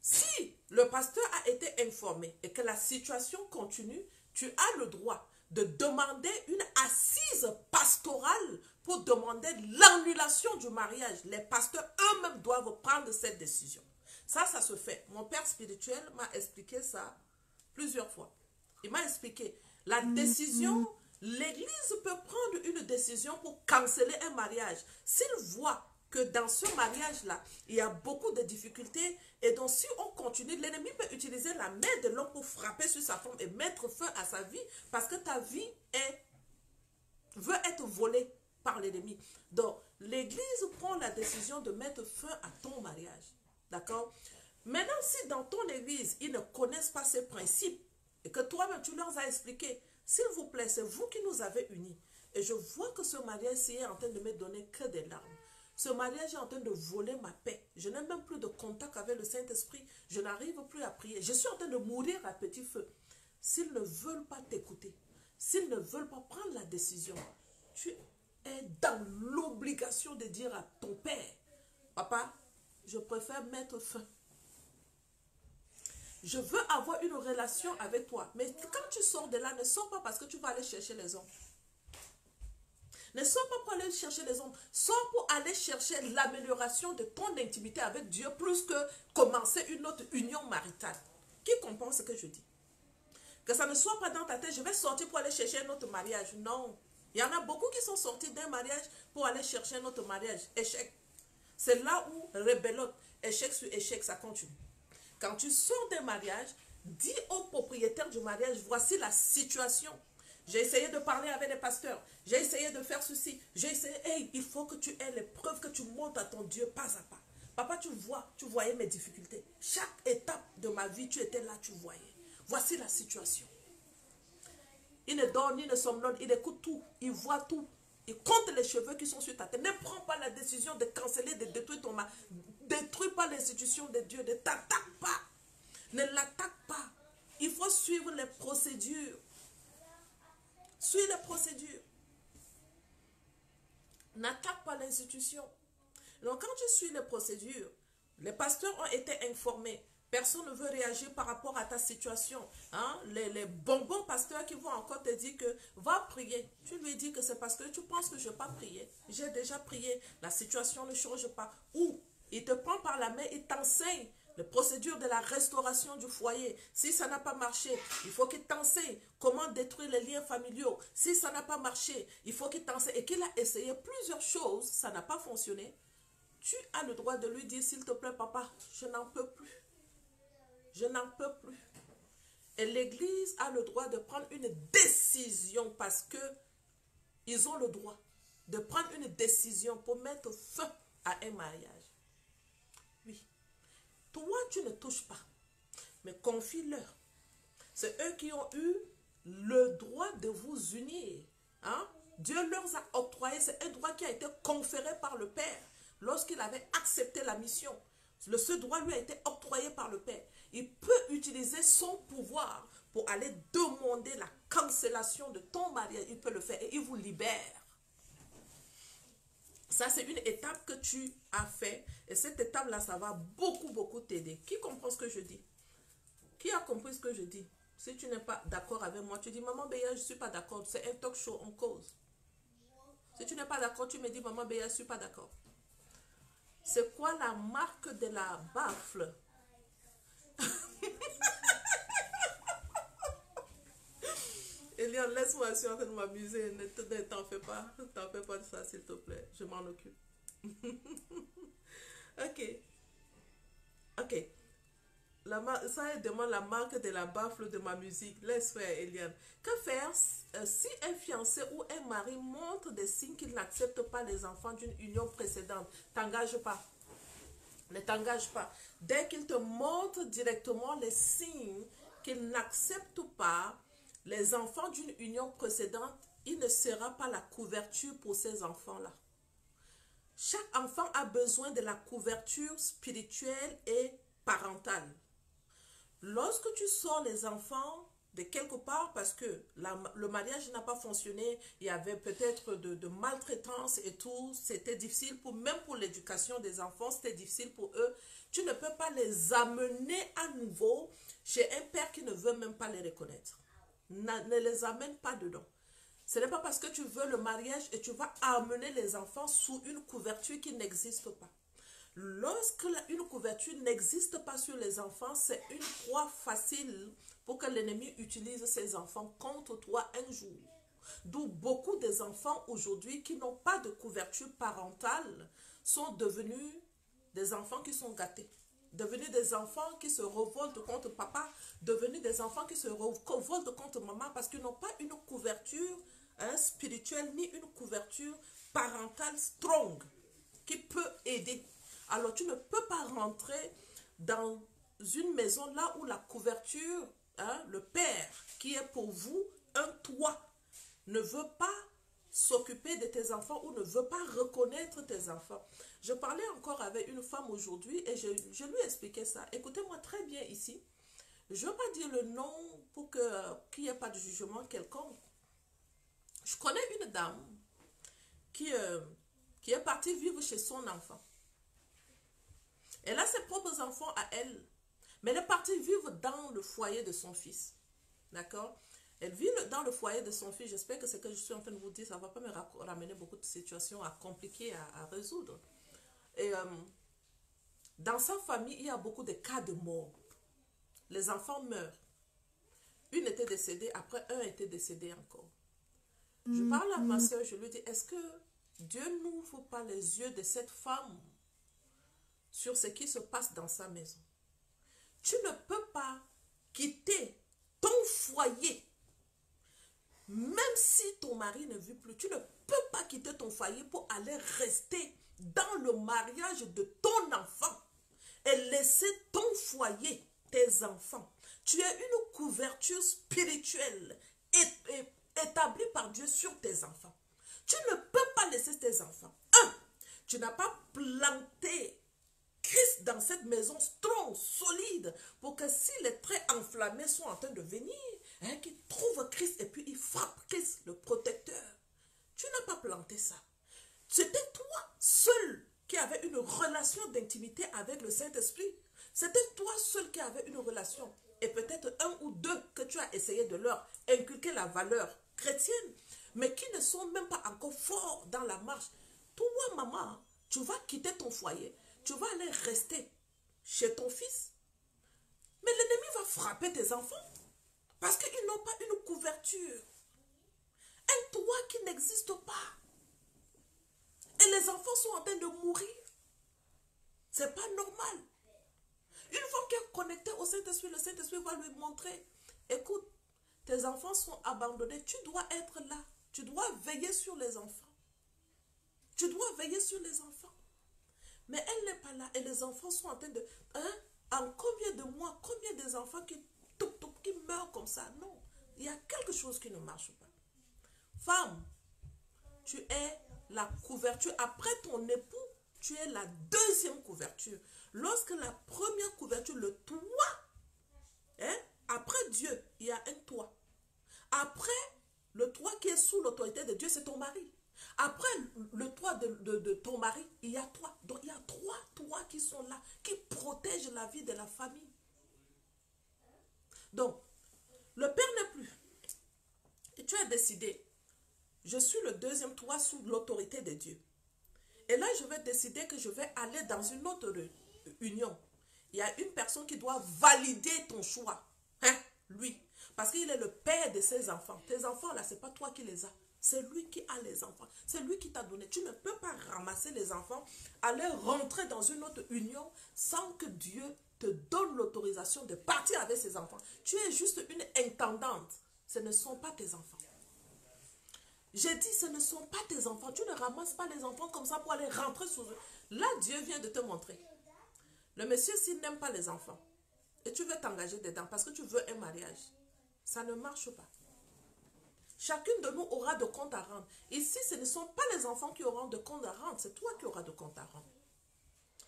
si le pasteur a été informé et que la situation continue, tu as le droit de demander une assise pastorale pour demander l'annulation du mariage. Les pasteurs eux-mêmes doivent prendre cette décision. Ça se fait. Mon père spirituel m'a expliqué ça plusieurs fois. Il m'a expliqué la décision L'église peut prendre une décision pour canceller un mariage. S'il voit que dans ce mariage-là, il y a beaucoup de difficultés et donc si on continue, l'ennemi peut utiliser la main de l'homme pour frapper sur sa femme et mettre fin à sa vie parce que ta vie veut être volée par l'ennemi. Donc, l'église prend la décision de mettre fin à ton mariage. D'accord? Maintenant, si dans ton église, ils ne connaissent pas ces principes et que toi-même, tu leur as expliqué, s'il vous plaît, c'est vous qui nous avez unis. Et je vois que ce mariage est en train de me donner que des larmes. Ce mariage est en train de voler ma paix. Je n'ai même plus de contact avec le Saint-Esprit. Je n'arrive plus à prier. Je suis en train de mourir à petit feu. S'ils ne veulent pas t'écouter, s'ils ne veulent pas prendre la décision, tu es dans l'obligation de dire à ton père, papa, je préfère mettre fin. Je veux avoir une relation avec toi. Mais quand tu sors de là, ne sors pas parce que tu vas aller chercher les hommes. Ne sors pas pour aller chercher les hommes. Sors pour aller chercher l'amélioration de ton intimité avec Dieu plus que commencer une autre union maritale. Qui comprend ce que je dis? Que ça ne soit pas dans ta tête, je vais sortir pour aller chercher un autre mariage. Non. Il y en a beaucoup qui sont sortis d'un mariage pour aller chercher un autre mariage. Échec. C'est là où rebelote, échec sur échec, ça continue. Quand tu sors d'un mariage, dis au propriétaire du mariage, voici la situation. J'ai essayé de parler avec les pasteurs. J'ai essayé de faire ceci. J'ai essayé. Hey, il faut que tu aies les preuves, que tu montes à ton Dieu pas à pas. Papa, tu voyais mes difficultés. Chaque étape de ma vie, tu étais là, tu voyais. Voici la situation. Il ne dort ni ne somnole, il écoute tout, il voit tout. Il compte les cheveux qui sont sur ta tête. Ne prends pas la décision de canceller, de détruire ton mari. Détruis pas l'institution de Dieu. Ne t'attaque pas. Ne l'attaque pas. Il faut suivre les procédures. Suis les procédures. N'attaque pas l'institution. Donc quand tu suis les procédures, les pasteurs ont été informés. Personne ne veut réagir par rapport à ta situation. Hein? Les bonbons pasteurs qui vont encore te dire que va prier. Tu lui dis que c'est parce que tu penses que je ne vais pas prier. J'ai déjà prié. La situation ne change pas. Ou il te prend par la main et t'enseigne les procédures de la restauration du foyer. Si ça n'a pas marché, il faut qu'il t'enseigne comment détruire les liens familiaux. Si ça n'a pas marché, il faut qu'il t'enseigne. Et qu'il a essayé plusieurs choses, ça n'a pas fonctionné. Tu as le droit de lui dire, s'il te plaît, papa, je n'en peux plus. Je n'en peux plus. Et l'église a le droit de prendre une décision parce que ils ont le droit de prendre une décision pour mettre fin à un mariage. Oui. Toi, tu ne touches pas, mais confie-leur. C'est eux qui ont eu le droit de vous unir. Hein? Dieu leur a octroyé, c'est un droit qui a été conféré par le Père lorsqu'il avait accepté la mission. Ce droit lui a été octroyé par le Père. Il peut utiliser son pouvoir pour aller demander la cancellation de ton mariage. Il peut le faire et il vous libère. Ça, c'est une étape que tu as fait. Et cette étape-là, ça va beaucoup t'aider. Qui comprend ce que je dis? Qui a compris ce que je dis? Si tu n'es pas d'accord avec moi, tu dis, maman Béa, je ne suis pas d'accord. C'est un talk show, on cause. Si tu n'es pas d'accord, tu me dis, maman Béa, je ne suis pas d'accord. C'est quoi la marque de la baffle? Eliane, laisse-moi, je suis en train de m'amuser. Ne t'en fais pas. Ne t'en fais pas de ça, s'il te plaît. Je m'en occupe. Ok. Ok. Ça demande la marque de la baffle de ma musique. Laisse faire, Eliane. Que faire si un fiancé ou un mari montre des signes qu'il n'accepte pas les enfants d'une union précédente? T'engage pas. Ne t'engage pas. Dès qu'il te montre directement les signes qu'il n'accepte pas les enfants d'une union précédente, il ne sera pas la couverture pour ces enfants-là. Chaque enfant a besoin de la couverture spirituelle et parentale. Lorsque tu sors les enfants de quelque part parce que le mariage n'a pas fonctionné, il y avait peut-être de maltraitance et tout, c'était difficile, même pour l'éducation des enfants, c'était difficile pour eux. Tu ne peux pas les amener à nouveau chez un père qui ne veut même pas les reconnaître. Ne les amène pas dedans. Ce n'est pas parce que tu veux le mariage et tu vas amener les enfants sous une couverture qui n'existe pas. Lorsque une couverture n'existe pas sur les enfants, c'est une proie facile pour que l'ennemi utilise ses enfants contre toi un jour. D'où beaucoup des enfants aujourd'hui qui n'ont pas de couverture parentale sont devenus des enfants qui sont gâtés. Devenus des enfants qui se révoltent contre papa, devenus des enfants qui se révoltent contre maman parce qu'ils n'ont pas une couverture spirituelle ni une couverture parentale strong qui peut aider. Alors tu ne peux pas rentrer dans une maison là où la couverture, le père qui est pour vous un toit, ne veut pas s'occuper de tes enfants ou ne veut pas reconnaître tes enfants. Je parlais encore avec une femme aujourd'hui et je lui expliquais ça. Écoutez-moi très bien ici. Je ne veux pas dire le nom pour qu'il n'y ait pas de jugement quelconque. Je connais une dame qui est partie vivre chez son enfant. Elle a ses propres enfants à elle, mais elle est partie vivre dans le foyer de son fils. D'accord? Elle vit dans le foyer de son fils. J'espère que ce que je suis en train de vous dire, ça ne va pas me ramener beaucoup de situations compliquées à résoudre. Et dans sa famille, il y a beaucoup de cas de mort. Les enfants meurent. Une était décédée, après un était décédé encore. Je parle à ma soeur, je lui dis, est-ce que Dieu n'ouvre pas les yeux de cette femme sur ce qui se passe dans sa maison? Tu ne peux pas quitter ton foyer. Même si ton mari ne vit plus, tu ne peux pas quitter ton foyer pour aller rester dans le mariage de ton enfant et laisser ton foyer, tes enfants. Tu as une couverture spirituelle établie par Dieu sur tes enfants. Tu ne peux pas laisser tes enfants. Tu n'as pas planté Christ dans cette maison strong, solide, pour que si les traits enflammés sont en train de venir, qu'ils trouvent Christ et puis ils frappent Christ, le protecteur. Tu n'as pas planté ça. C'était toi seul qui avait une relation d'intimité avec le Saint-Esprit. C'était toi seul qui avait une relation. Et peut-être un ou deux que tu as essayé de leur inculquer la valeur chrétienne, mais qui ne sont même pas encore forts dans la marche. Toi, maman, tu vas quitter ton foyer. Tu vas aller rester chez ton fils. Mais l'ennemi va frapper tes enfants. Parce qu'ils n'ont pas une couverture. Un toit qui n'existe pas. Et les enfants sont en train de mourir. C'est pas normal. Une femme qui est connectée au Saint-Esprit, le Saint-Esprit va lui montrer. Écoute, tes enfants sont abandonnés. Tu dois être là. Tu dois veiller sur les enfants. Tu dois veiller sur les enfants. Mais elle n'est pas là. Et les enfants sont en train de... en combien de mois, combien des enfants qui meurent comme ça? Non. Il y a quelque chose qui ne marche pas. Femme, tu es la couverture. Après ton époux, tu es la deuxième couverture. Lorsque la première couverture, le toit, après Dieu, il y a un toit. Après, le toit qui est sous l'autorité de Dieu, c'est ton mari. Après le toit de ton mari, il y a toi. Donc il y a trois toits qui sont là, qui protègent la vie de la famille. Donc, le père n'est plus. Et tu as décidé, je suis le deuxième toit sous l'autorité de Dieu. Et là, je vais décider que je vais aller dans une autre union. Il y a une personne qui doit valider ton choix. Lui. Parce qu'il est le père de ses enfants. Tes enfants, là, ce n'est pas toi qui les as. C'est lui qui a les enfants. C'est lui qui t'a donné. Tu ne peux pas ramasser les enfants, aller rentrer dans une autre union sans que Dieu te donne l'autorisation de partir avec ses enfants. Tu es juste une intendante. Ce ne sont pas tes enfants. J'ai dit, ce ne sont pas tes enfants. Tu ne ramasses pas les enfants comme ça pour aller rentrer sous eux. Là, Dieu vient de te montrer. Le monsieur, s'il n'aime pas les enfants, et tu veux t'engager dedans parce que tu veux un mariage, ça ne marche pas. Chacune de nous aura de comptes à rendre. Ici, ce ne sont pas les enfants qui auront de comptes à rendre, c'est toi qui auras de comptes à rendre.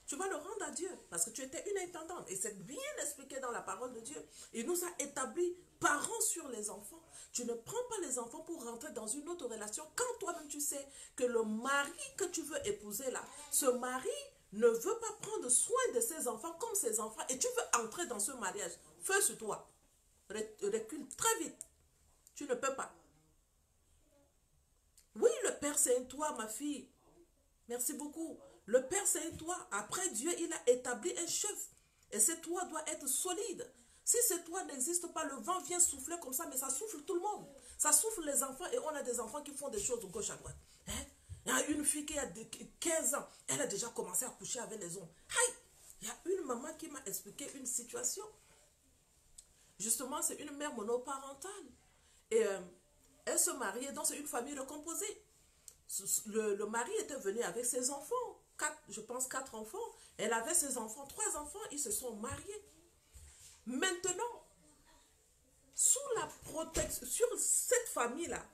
Tu vas le rendre à Dieu parce que tu étais une intendante. Et c'est bien expliqué dans la parole de Dieu. Il nous a établi parents sur les enfants. Tu ne prends pas les enfants pour rentrer dans une autre relation quand toi-même tu sais que le mari que tu veux épouser là, ce mari ne veut pas prendre soin de ses enfants comme ses enfants et tu veux entrer dans ce mariage. Feu sur toi. Recule très vite. Tu ne peux pas. Oui, le Père, c'est un toit, ma fille. Merci beaucoup. Le Père, c'est un toit. Après Dieu, il a établi un chef. Et ce toit doit être solide. Si ce toit n'existe pas, le vent vient souffler comme ça, mais ça souffle tout le monde. Ça souffle les enfants et on a des enfants qui font des choses de gauche à droite. Hein? Il y a une fille qui a 15 ans, elle a déjà commencé à coucher avec les hommes. Aïe! Il y a une maman qui m'a expliqué une situation. Justement, c'est une mère monoparentale. Et elle se mariait, donc c'est une famille recomposée. Le mari était venu avec ses enfants. Je pense 4 enfants. Elle avait ses enfants, 3 enfants, ils se sont mariés. Maintenant, sous la protection, sur cette famille-là,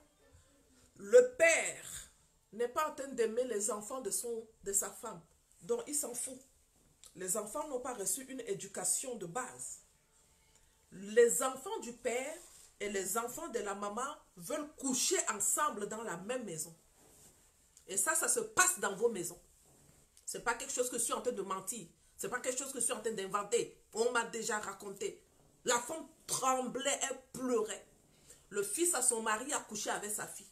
le père n'est pas en train d'aimer les enfants de sa femme. Donc, il s'en fout. Les enfants n'ont pas reçu une éducation de base. Les enfants du père et les enfants de la maman veulent coucher ensemble dans la même maison. Et ça se passe dans vos maisons. Ce n'est pas quelque chose que je suis en train de mentir. Ce n'est pas quelque chose que je suis en train d'inventer. On m'a déjà raconté. La femme tremblait, elle pleurait. Le fils à son mari a couché avec sa fille.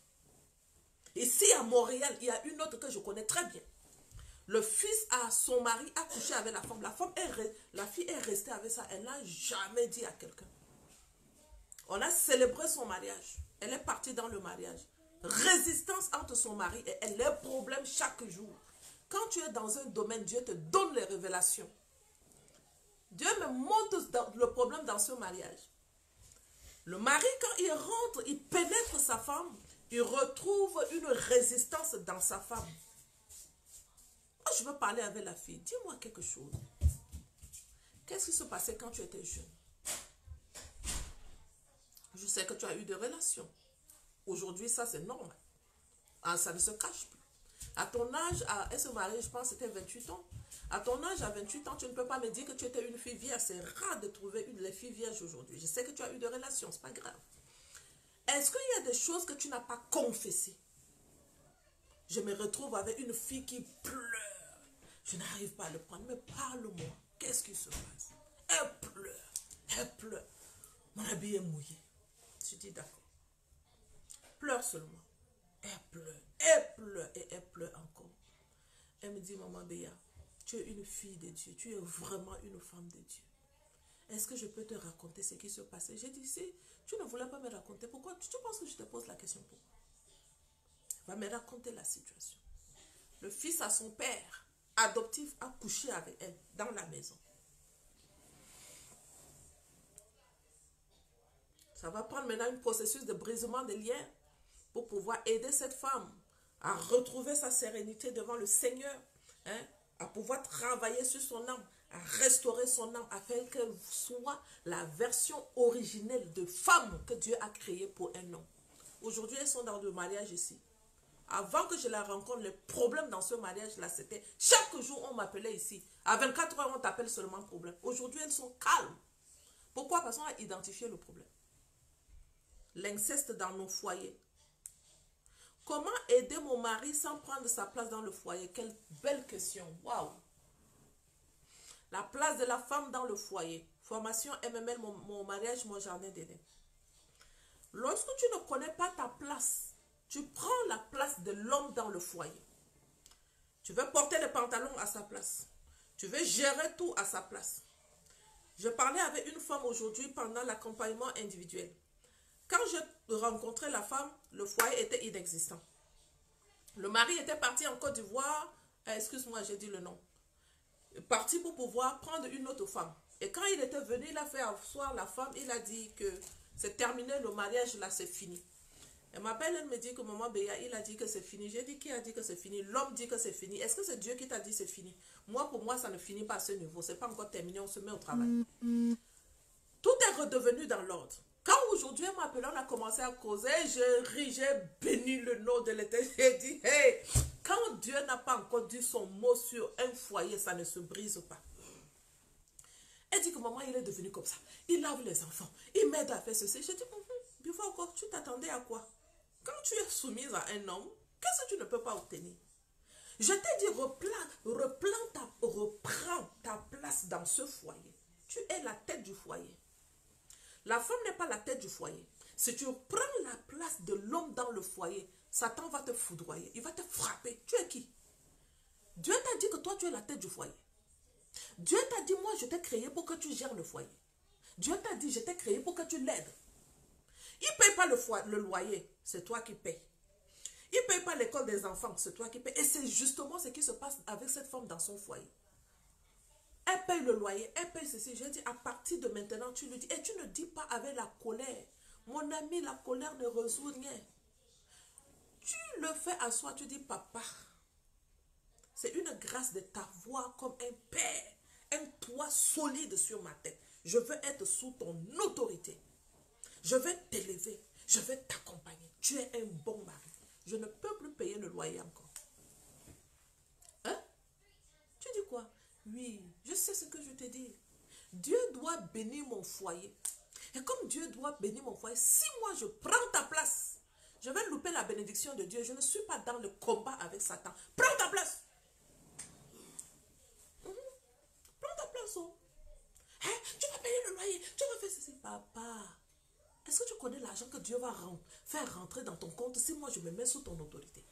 Ici à Montréal, il y a une autre que je connais très bien. Le fils à son mari a couché avec la femme. La fille est restée avec ça. Elle n'a jamais dit à quelqu'un. On a célébré son mariage. Elle est partie dans le mariage. Résistance entre son mari et elle, les problèmes chaque jour. Quand tu es dans un domaine, Dieu te donne les révélations. Dieu me montre le problème dans ce mariage. Le mari, quand il rentre, il pénètre sa femme, il retrouve une résistance dans sa femme. Moi, je veux parler avec la fille. Dis-moi quelque chose. Qu'est-ce qui se passait quand tu étais jeune? Je sais que tu as eu des relations. Aujourd'hui, ça c'est normal. Ah, ça ne se cache plus. À ton âge, elle se marie, je pense que c'était 28 ans. À ton âge, à 28 ans, tu ne peux pas me dire que tu étais une fille vierge. C'est rare de trouver les filles vierges aujourd'hui. Je sais que tu as eu des relations, c'est pas grave. Est-ce qu'il y a des choses que tu n'as pas confessées? Je me retrouve avec une fille qui pleure. Je n'arrive pas à le prendre, mais parle-moi. Qu'est-ce qui se passe? Elle pleure. Elle pleure. Mon habit est mouillé. Je dis d'accord. Pleure seulement. Elle pleure et elle pleure encore. Elle me dit, maman Béa, tu es une fille de Dieu, tu es vraiment une femme de Dieu. Est-ce que je peux te raconter ce qui se passait? J'ai dit, si tu ne voulais pas me raconter, pourquoi? Tu penses que je te pose la question pourquoi? Va me raconter la situation. Le fils à son père adoptif a couché avec elle dans la maison. Ça va prendre maintenant un processus de brisement des liens pour pouvoir aider cette femme à retrouver sa sérénité devant le Seigneur, hein, à pouvoir travailler sur son âme, à restaurer son âme, afin qu'elle soit la version originelle de femme que Dieu a créée pour un homme. Aujourd'hui, elles sont dans le mariage ici. Avant que je la rencontre, le problème dans ce mariage-là, c'était chaque jour, on m'appelait ici. À 24 heures, on t'appelle seulement problème. Aujourd'hui, elles sont calmes. Pourquoi? Parce qu'on a identifié le problème. L'inceste dans nos foyers. Comment aider mon mari sans prendre sa place dans le foyer? Quelle belle question. Waouh! La place de la femme dans le foyer. Formation MML, mon mariage, mon jardin d'Éden. Lorsque tu ne connais pas ta place, tu prends la place de l'homme dans le foyer. Tu veux porter les pantalons à sa place. Tu veux gérer tout à sa place. Je parlais avec une femme aujourd'hui pendant l'accompagnement individuel. Quand je rencontrais la femme, le foyer était inexistant. Le mari était parti en Côte d'Ivoire, excuse-moi, j'ai dit le nom, parti pour pouvoir prendre une autre femme. Et quand il était venu, il a fait asseoir la femme, il a dit que c'est terminé, le mariage là, c'est fini. Elle m'appelle, elle me dit que maman Béa, il a dit que c'est fini. J'ai dit, qui a dit que c'est fini? L'homme dit que c'est fini. Est-ce que c'est Dieu qui t'a dit c'est fini? Moi, pour moi, ça ne finit pas à ce niveau. C'est pas encore terminé, on se met au travail. Tout est redevenu dans l'ordre. Quand aujourd'hui, elle m'appelle, on a commencé à causer, je ris, j'ai béni le nom de l'Éternel. J'ai dit, hey, quand Dieu n'a pas encore dit son mot sur un foyer, ça ne se brise pas. Elle dit que maman, il est devenu comme ça. Il lave les enfants, il m'aide à faire ceci. J'ai dit, before encore, tu t'attendais à quoi? Quand tu es soumise à un homme, qu'est-ce que tu ne peux pas obtenir? Je t'ai dit, reprends ta place dans ce foyer. Tu es la tête du foyer. La femme n'est pas la tête du foyer. Si tu prends la place de l'homme dans le foyer, Satan va te foudroyer. Il va te frapper. Tu es qui? Dieu t'a dit que toi, tu es la tête du foyer. Dieu t'a dit, moi, je t'ai créé pour que tu gères le foyer. Dieu t'a dit, je t'ai créé pour que tu l'aides. Il ne paye pas le loyer, c'est toi qui payes. Il ne paye pas l'école des enfants, c'est toi qui payes. Et c'est justement ce qui se passe avec cette femme dans son foyer. Elle paye le loyer, elle paye ceci. Je dis, à partir de maintenant, tu lui dis. Et tu ne dis pas avec la colère. Mon ami, la colère ne résout rien. Tu le fais à soi, tu dis, papa, c'est une grâce de t'avoir comme un père, un toit solide sur ma tête. Je veux être sous ton autorité. Je vais t'élever, je vais t'accompagner. Tu es un bon mari. Je ne peux plus payer le loyer encore. Hein? Tu dis quoi? Oui, je sais ce que je te dis. Dieu doit bénir mon foyer. Et comme Dieu doit bénir mon foyer, si moi je prends ta place, je vais louper la bénédiction de Dieu. Je ne suis pas dans le combat avec Satan. Prends ta place. Prends ta place. Oh. Hein? Tu vas payer le loyer. Tu vas faire ceci. Papa, est-ce que tu connais l'argent que Dieu va faire rentrer dans ton compte si moi je me mets sous ton autorité?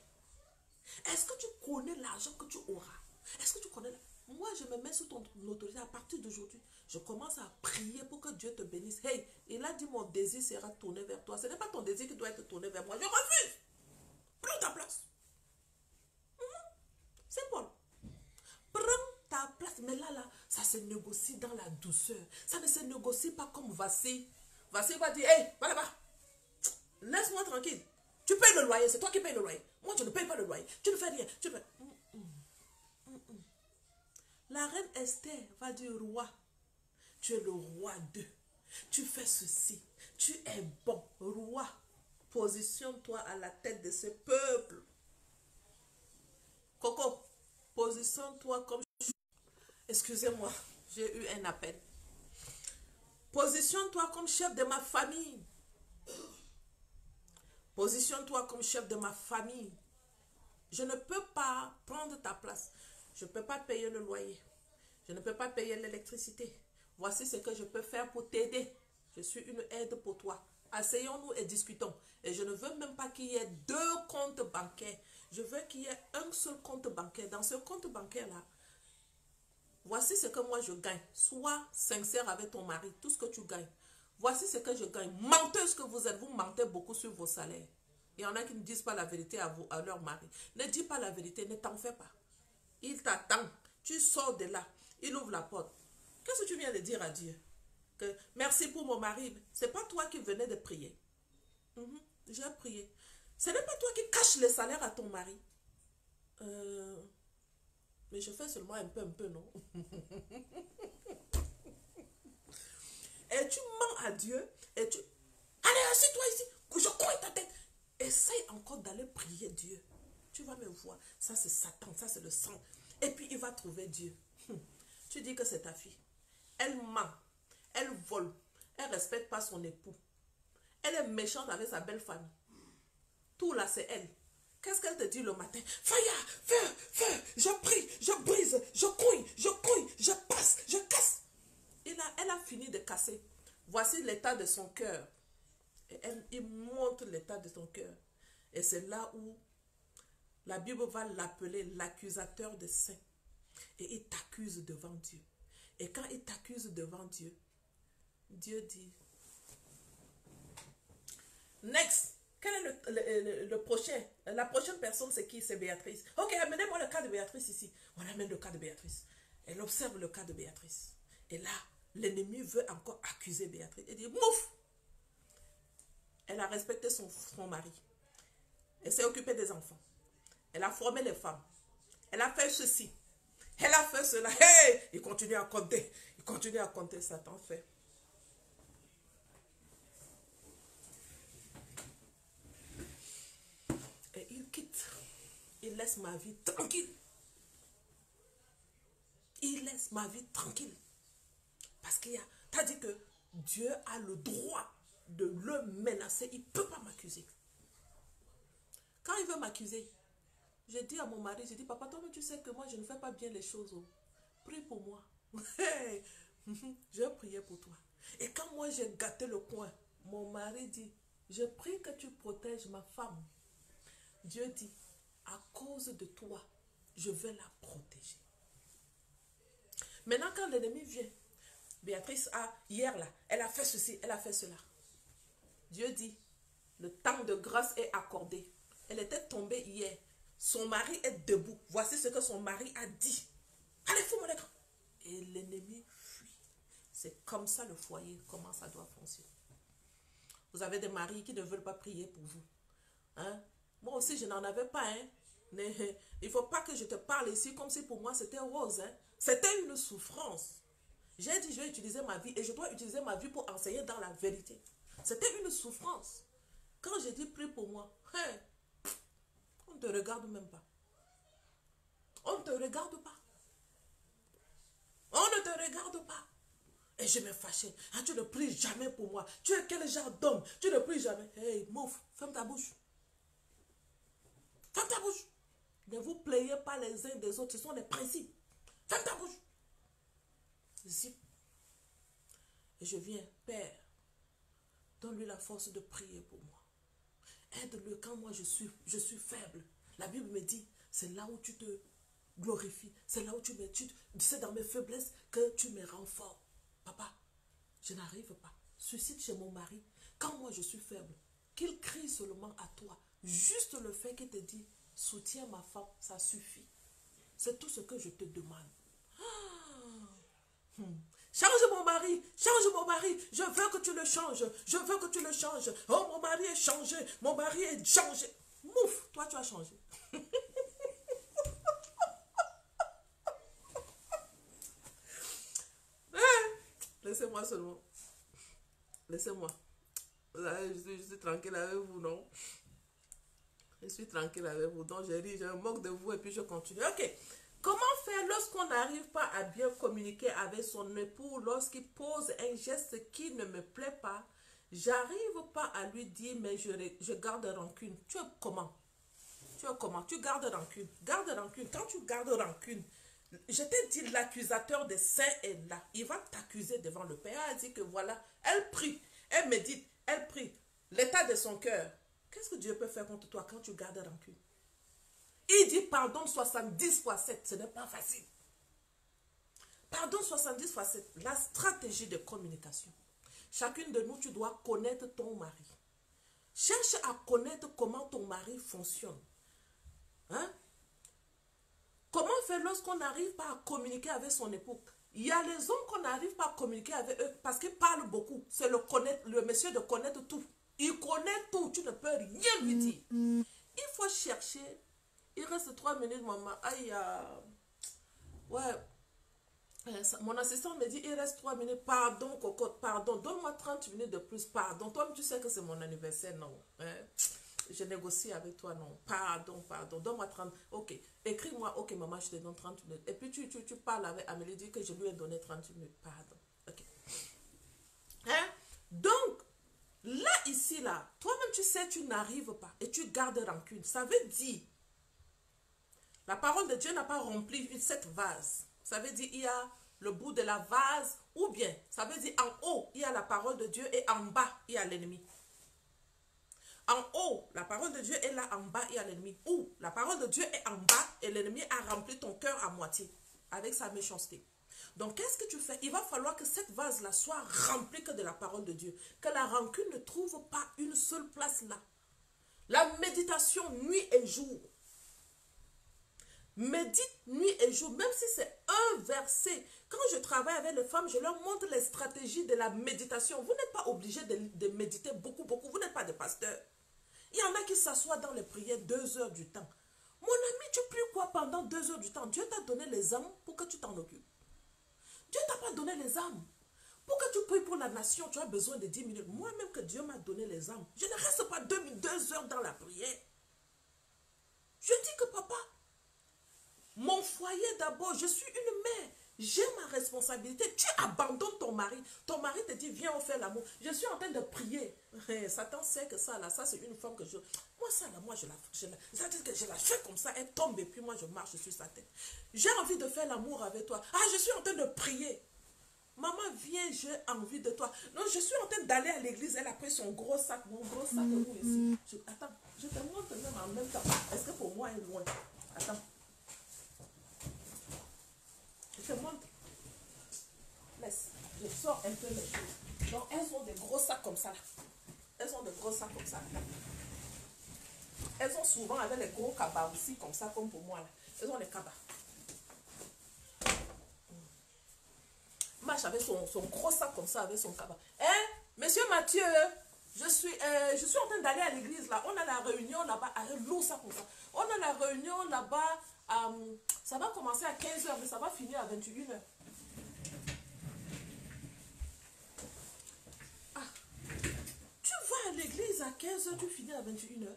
Est-ce que tu connais l'argent que tu auras? Est-ce que tu connais Moi, je me mets sous ton autorité à partir d'aujourd'hui. Je commence à prier pour que Dieu te bénisse. Hey, il a dit mon désir sera tourné vers toi. Ce n'est pas ton désir qui doit être tourné vers moi. Je refuse. Prends ta place. C'est bon. Prends ta place. Mais là, ça se négocie dans la douceur. Ça ne se négocie pas comme Vassi. Vassi va dire, hey, va là-bas. Laisse-moi tranquille. Tu payes le loyer. C'est toi qui payes le loyer. Moi, je ne paye pas le loyer. Tu ne fais rien. Tu fais... La reine Esther va dire, roi, tu es le roi d'eux. Tu fais ceci. Tu es bon. Roi, positionne-toi à la tête de ce peuple. Coco, positionne-toi comme... Excusez-moi, j'ai eu un appel. Positionne-toi comme chef de ma famille. Positionne-toi comme chef de ma famille. Je ne peux pas prendre ta place. Je ne peux pas payer le loyer. Je ne peux pas payer l'électricité. Voici ce que je peux faire pour t'aider. Je suis une aide pour toi. Asseyons-nous et discutons. Et je ne veux même pas qu'il y ait 2 comptes bancaires. Je veux qu'il y ait un seul compte bancaire. Dans ce compte bancaire-là, voici ce que moi je gagne. Sois sincère avec ton mari. Tout ce que tu gagnes. Voici ce que je gagne. Menteuse que vous êtes. Vous mentez beaucoup sur vos salaires. Il y en a qui ne disent pas la vérité à leur mari. Ne dis pas la vérité. Ne t'en fais pas. Il t'attend. Tu sors de là. Il ouvre la porte. Qu'est-ce que tu viens de dire à Dieu? Que merci pour mon mari. Ce n'est pas toi qui venais de prier. J'ai prié. Ce n'est pas toi qui caches le salaire à ton mari. Mais je fais seulement un peu, non? Et tu mens à Dieu. Et tu... Allez, assieds-toi ici. Que je cogne ta tête. Essaye encore d'aller prier Dieu. Tu vas me voir. Ça, c'est Satan. Ça, c'est le sang. Et puis, il va trouver Dieu. Tu dis que c'est ta fille. Elle ment. Elle vole. Elle ne respecte pas son époux. Elle est méchante avec sa belle famille. Tout là, c'est elle. Qu'est-ce qu'elle te dit le matin? Fire, feu, je prie, je brise, je couille, je passe, je casse. Elle a fini de casser. Voici l'état de son cœur. Et il montre l'état de son cœur. Et c'est là où la Bible va l'appeler l'accusateur des saints. Et il t'accuse devant Dieu. Et quand il t'accuse devant Dieu, Dieu dit, next, quel est le prochain? La prochaine personne, c'est qui? C'est Béatrice. Ok, amenez-moi le cas de Béatrice ici. On amène le cas de Béatrice. Elle observe le cas de Béatrice. Et là, l'ennemi veut encore accuser Béatrice. Il dit, mouf! Elle a respecté son mari. Elle s'est occupée des enfants. Elle a formé les femmes. Elle a fait ceci. Elle a fait cela. Hey! Il continue à compter. Il continue à compter. Satan fait. Et il quitte. Il laisse ma vie tranquille. Il laisse ma vie tranquille. Parce qu'il y a... T'as dit que Dieu a le droit de le menacer. Il ne peut pas m'accuser. Quand il veut m'accuser, je dis à mon mari, je dis, papa, toi, tu sais que moi, je ne fais pas bien les choses. Oh. Prie pour moi. Je priais pour toi. Et quand moi, j'ai gâté le coin, mon mari dit, je prie que tu protèges ma femme. Dieu dit, à cause de toi, je vais la protéger. Maintenant, quand l'ennemi vient, Béatrice a, hier là, elle a fait ceci, elle a fait cela. Dieu dit, le temps de grâce est accordé. Elle était tombée hier. Son mari est debout. Voici ce que son mari a dit. Allez, fous mon écran. Et l'ennemi fuit. C'est comme ça le foyer, comment ça doit fonctionner. Vous avez des maris qui ne veulent pas prier pour vous. Hein? Moi aussi, je n'en avais pas. Hein? Mais il ne faut pas que je te parle ici comme si pour moi c'était rose. Hein? C'était une souffrance. J'ai dit, je vais utiliser ma vie et je dois utiliser ma vie pour enseigner dans la vérité. C'était une souffrance. Quand j'ai dit prie pour moi, hey, on ne te regarde même pas. On ne te regarde pas. On ne te regarde pas. Et je me fâchais. Ah, tu ne pries jamais pour moi. Tu es quel genre d'homme? Tu ne pries jamais. Hey, mouf, ferme ta bouche. Ferme ta bouche. Ne vous playez pas les uns des autres. Ce sont des principes. Ferme ta bouche. Ici. Et je viens, Père, donne-lui la force de prier pour moi. Aide-le quand moi je suis faible. La Bible me dit, c'est là où tu te glorifies. C'est là où c'est dans mes faiblesses que tu me rends fort. Papa, je n'arrive pas. Suscite chez mon mari, quand moi je suis faible, qu'il crie seulement à toi. Juste le fait qu'il te dit, soutiens ma femme, ça suffit. C'est tout ce que je te demande. Change mon mari, je veux que tu le changes, je veux que tu le changes. Oh, mon mari est changé, mon mari est changé. Mouf, toi tu as changé. Laissez-moi seulement. Laissez-moi. Je suis tranquille avec vous, non? Je suis tranquille avec vous. Donc, j'ai dit, je me moque de vous et puis je continue. Ok. Comment faire lorsqu'on n'arrive pas à bien communiquer avec son époux, lorsqu'il pose un geste qui ne me plaît pas? J'arrive pas à lui dire, mais je garde rancune. Tu es comment? Tu es comment? Tu gardes rancune. Garde rancune. Quand tu gardes rancune, je t'ai dit, l'accusateur des saints est là. Il va t'accuser devant le Père. Elle dit que voilà, elle prie, elle médite, elle prie. L'état de son cœur. Qu'est-ce que Dieu peut faire contre toi quand tu gardes rancune? Il dit pardonne 70 fois 7. Ce n'est pas facile. Pardonne 70 fois 7. La stratégie de communication. Chacune de nous, tu dois connaître ton mari. Cherche à connaître comment ton mari fonctionne. Hein? Comment faire lorsqu'on n'arrive pas à communiquer avec son époux? Il y a les hommes qu'on n'arrive pas à communiquer avec eux parce qu'ils parlent beaucoup. C'est le monsieur de connaître tout. Il connaît tout. Tu ne peux rien lui dire. Il faut chercher. Il reste 3 minutes, maman. Aïe, ouais. Mon assistant me dit, il reste 3 minutes. Pardon, cocotte, pardon. Donne-moi 30 minutes de plus. Pardon. Toi, tu sais que c'est mon anniversaire, non. Hein? Je négocie avec toi, non. Pardon, pardon. Donne-moi 30. Ok. Écris-moi, ok, maman, je te donne 30 minutes. Et puis, tu parles avec Amélie, dis que je lui ai donné 30 minutes. Pardon. Ok. Hein? Donc, là, ici, là, toi-même, tu sais, tu n'arrives pas. Et tu gardes rancune. Ça veut dire, la parole de Dieu n'a pas rempli cette vase. Ça veut dire, il y a le bout de la vase, ou bien, ça veut dire, en haut, il y a la parole de Dieu, et en bas, il y a l'ennemi. En haut, la parole de Dieu est là, en bas, il y a l'ennemi. Ou la parole de Dieu est en bas et l'ennemi a rempli ton cœur à moitié avec sa méchanceté. Donc, qu'est-ce que tu fais? Il va falloir que cette vase-là soit remplie que de la parole de Dieu. Que la rancune ne trouve pas une seule place là. La méditation nuit et jour. Médite nuit et jour, même si c'est un verset. Quand je travaille avec les femmes, je leur montre les stratégies de la méditation. Vous n'êtes pas obligé de méditer beaucoup. Vous n'êtes pas des pasteurs. Il y en a qui s'assoient dans les prières 2 heures du temps. Mon ami, tu pries quoi pendant 2 heures du temps? Dieu t'a donné les âmes pour que tu t'en occupes. Dieu t'a pas donné les âmes. Pour que tu pries pour la nation, tu as besoin de 10 minutes. Moi-même que Dieu m'a donné les âmes, je ne reste pas 2 heures dans la prière. Je dis que papa, mon foyer d'abord, je suis une mère. J'ai ma responsabilité. Tu abandonnes ton mari. Ton mari te dit, viens, on fait l'amour. Je suis en train de prier. Satan sait que ça, là, ça, c'est une femme que je... Moi, ça, là, moi, je la fais comme ça. Elle tombe et puis moi, je marche sur sa tête. J'ai envie de faire l'amour avec toi. Ah, je suis en train de prier. Maman, viens, j'ai envie de toi. Non, je suis en train d'aller à l'église. Elle a pris son gros sac, mon gros sac ici. Attends, je te montre même en même temps. Est-ce que pour moi, elle est loin? Attends. Je te montre. Laisse. Je sors un peu les choses. Donc, elles ont des gros sacs comme ça. Là. Elles ont des gros sacs comme ça. Là. Elles ont souvent avec les gros cabas aussi, comme ça, comme pour moi. Là. Elles ont les cabas. Marche avec son gros sac comme ça, avec son cabas. Hein, monsieur Mathieu, je suis en train d'aller à l'église là. On a la réunion là-bas. Lourd ça comme ça. On a la réunion là-bas. Ça va commencer à 15 h, mais ça va finir à 21 h. Ah, tu vas à l'église à 15 h, tu finis à 21 h.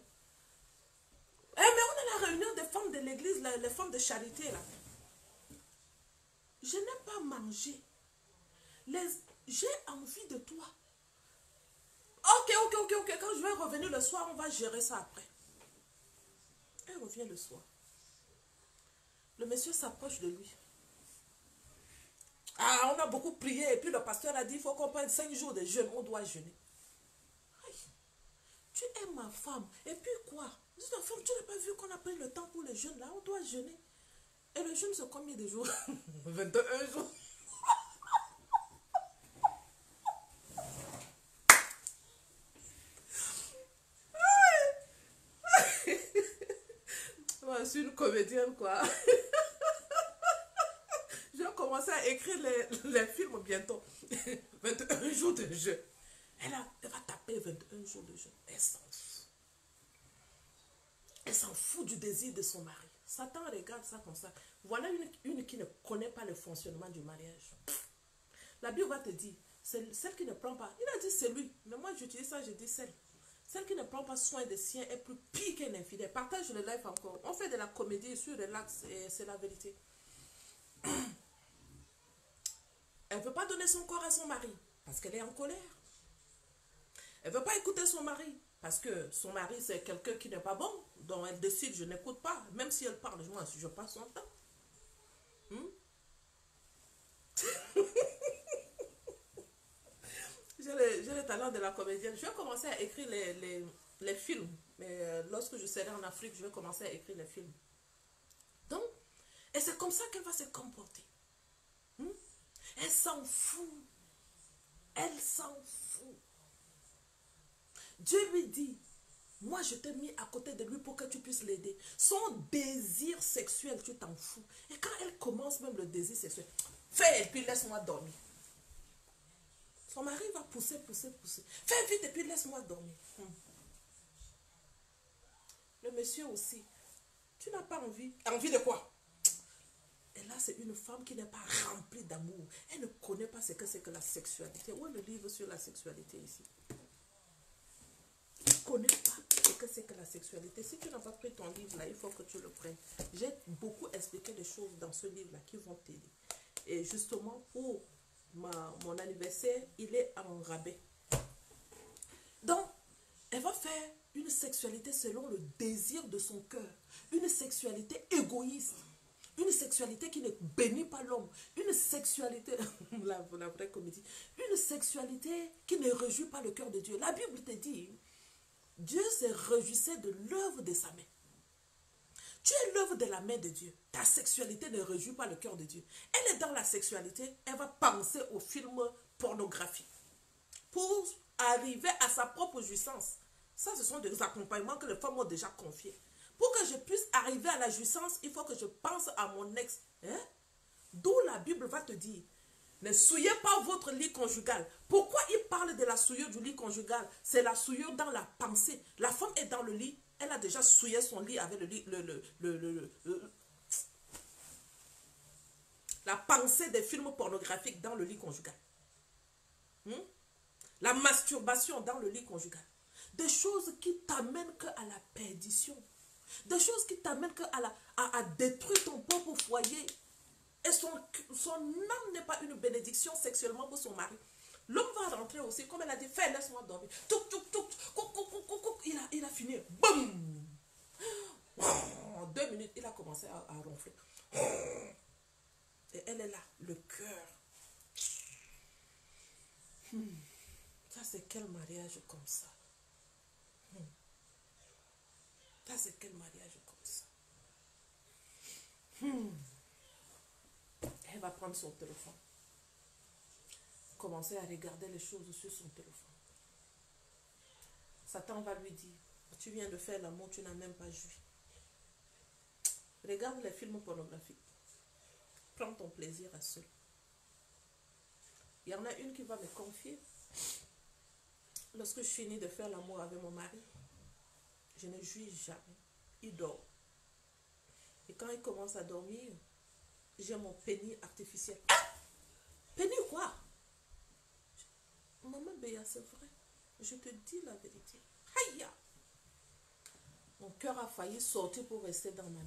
Eh, mais on a la réunion des femmes de l'église, les femmes de charité là. Je n'ai pas mangé. J'ai envie de toi. Ok. Quand je vais revenir le soir, on va gérer ça après. Elle revient le soir. Le monsieur s'approche de lui. Ah, on a beaucoup prié. Et puis le pasteur a dit, il faut qu'on prenne 5 jours de jeûne. On doit jeûner. Aïe, tu es ma femme. Et puis quoi? Je dis, femme, tu n'as pas vu qu'on a pris le temps pour le jeûne là? On doit jeûner. Et le jeûne, c'est combien de jours? 21 jours. Moi, je suis une comédienne, quoi. Je vais commencer à écrire les films bientôt. 21 jours de jeûne. Elle va taper 21 jours de jeûne. Elle s'en fout. Elle s'en fout du désir de son mari. Satan regarde ça comme ça. Voilà une qui ne connaît pas le fonctionnement du mariage. La Bible va te dire, celle qui ne prend pas. Il a dit c'est lui. Mais moi j'utilise ça, je dis celle. Celle qui ne prend pas soin des siens est plus pire qu'un infidèle. Partage le live encore. On fait de la comédie sur relax et c'est la vérité. Elle ne veut pas donner son corps à son mari parce qu'elle est en colère. Elle ne veut pas écouter son mari parce que son mari c'est quelqu'un qui n'est pas bon. Donc elle décide, je n'écoute pas. Même si elle parle, moi je passe son temps. J'ai le talent de la comédienne. Je vais commencer à écrire les films. Mais lorsque je serai en Afrique, je vais commencer à écrire les films. Donc, et c'est comme ça qu'elle va se comporter. Elle s'en fout. Elle s'en fout. Dieu lui dit, moi je t'ai mis à côté de lui pour que tu puisses l'aider. Son désir sexuel, tu t'en fous. Et quand elle commence même le désir sexuel, fais et puis laisse-moi dormir. Son mari va pousser. Fais vite et puis laisse-moi dormir. Le monsieur aussi. Tu n'as pas envie. Envie de quoi? Et là, c'est une femme qui n'est pas remplie d'amour. Elle ne connaît pas ce que c'est que la sexualité. Où est le livre sur la sexualité ici? Tu ne connais pas ce que c'est que la sexualité. Si tu n'as pas pris ton livre là, il faut que tu le prennes. J'ai beaucoup expliqué des choses dans ce livre là qui vont t'aider. Et justement, pour mon anniversaire, il est en rabais. Donc, elle va faire une sexualité selon le désir de son cœur. Une sexualité égoïste. Une sexualité qui ne bénit pas l'homme. Une sexualité, la vraie comédie, une sexualité qui ne réjouit pas le cœur de Dieu. La Bible te dit, Dieu se réjouissait de l'œuvre de sa main. Tu es l'œuvre de la main de Dieu. Ta sexualité ne réjouit pas le cœur de Dieu. Elle est dans la sexualité, elle va penser au film pornographique. Pour arriver à sa propre jouissance. Ça, ce sont des accompagnements que les femmes m'ont déjà confiés. Pour que je puisse arriver à la jouissance, il faut que je pense à mon ex. Hein? D'où la Bible va te dire, ne souillez pas votre lit conjugal. Pourquoi il parle de la souillure du lit conjugal? C'est la souillure dans la pensée. La femme est dans le lit, elle a déjà souillé son lit avec le lit, la pensée des films pornographiques dans le lit conjugal. La masturbation dans le lit conjugal. Des choses qui t'amènent qu'à la perdition. Des choses qui t'amènent à détruire ton propre foyer. Et son âme n'est pas une bénédiction sexuellement pour son mari. L'homme va rentrer aussi, comme elle a dit, fais, laisse-moi dormir. Il a fini. Boum! En 2 minutes, il a commencé à ronfler. Et elle est là, le cœur. Ça, c'est quel mariage comme ça? Ça, c'est quel mariage comme ça? Elle va prendre son téléphone. commencer à regarder les choses sur son téléphone. Satan va lui dire, tu viens de faire l'amour, tu n'as même pas joui. Regarde les films pornographiques. Prends ton plaisir à seul. Il y en a une qui va me confier. Lorsque je finis de faire l'amour avec mon mari, je ne jouis jamais. Il dort. Et quand il commence à dormir, j'ai mon pénis artificiel. Ah! Pénis quoi? Maman Béa, c'est vrai. Je te dis la vérité. Aïe! Mon cœur a failli sortir pour rester dans ma main.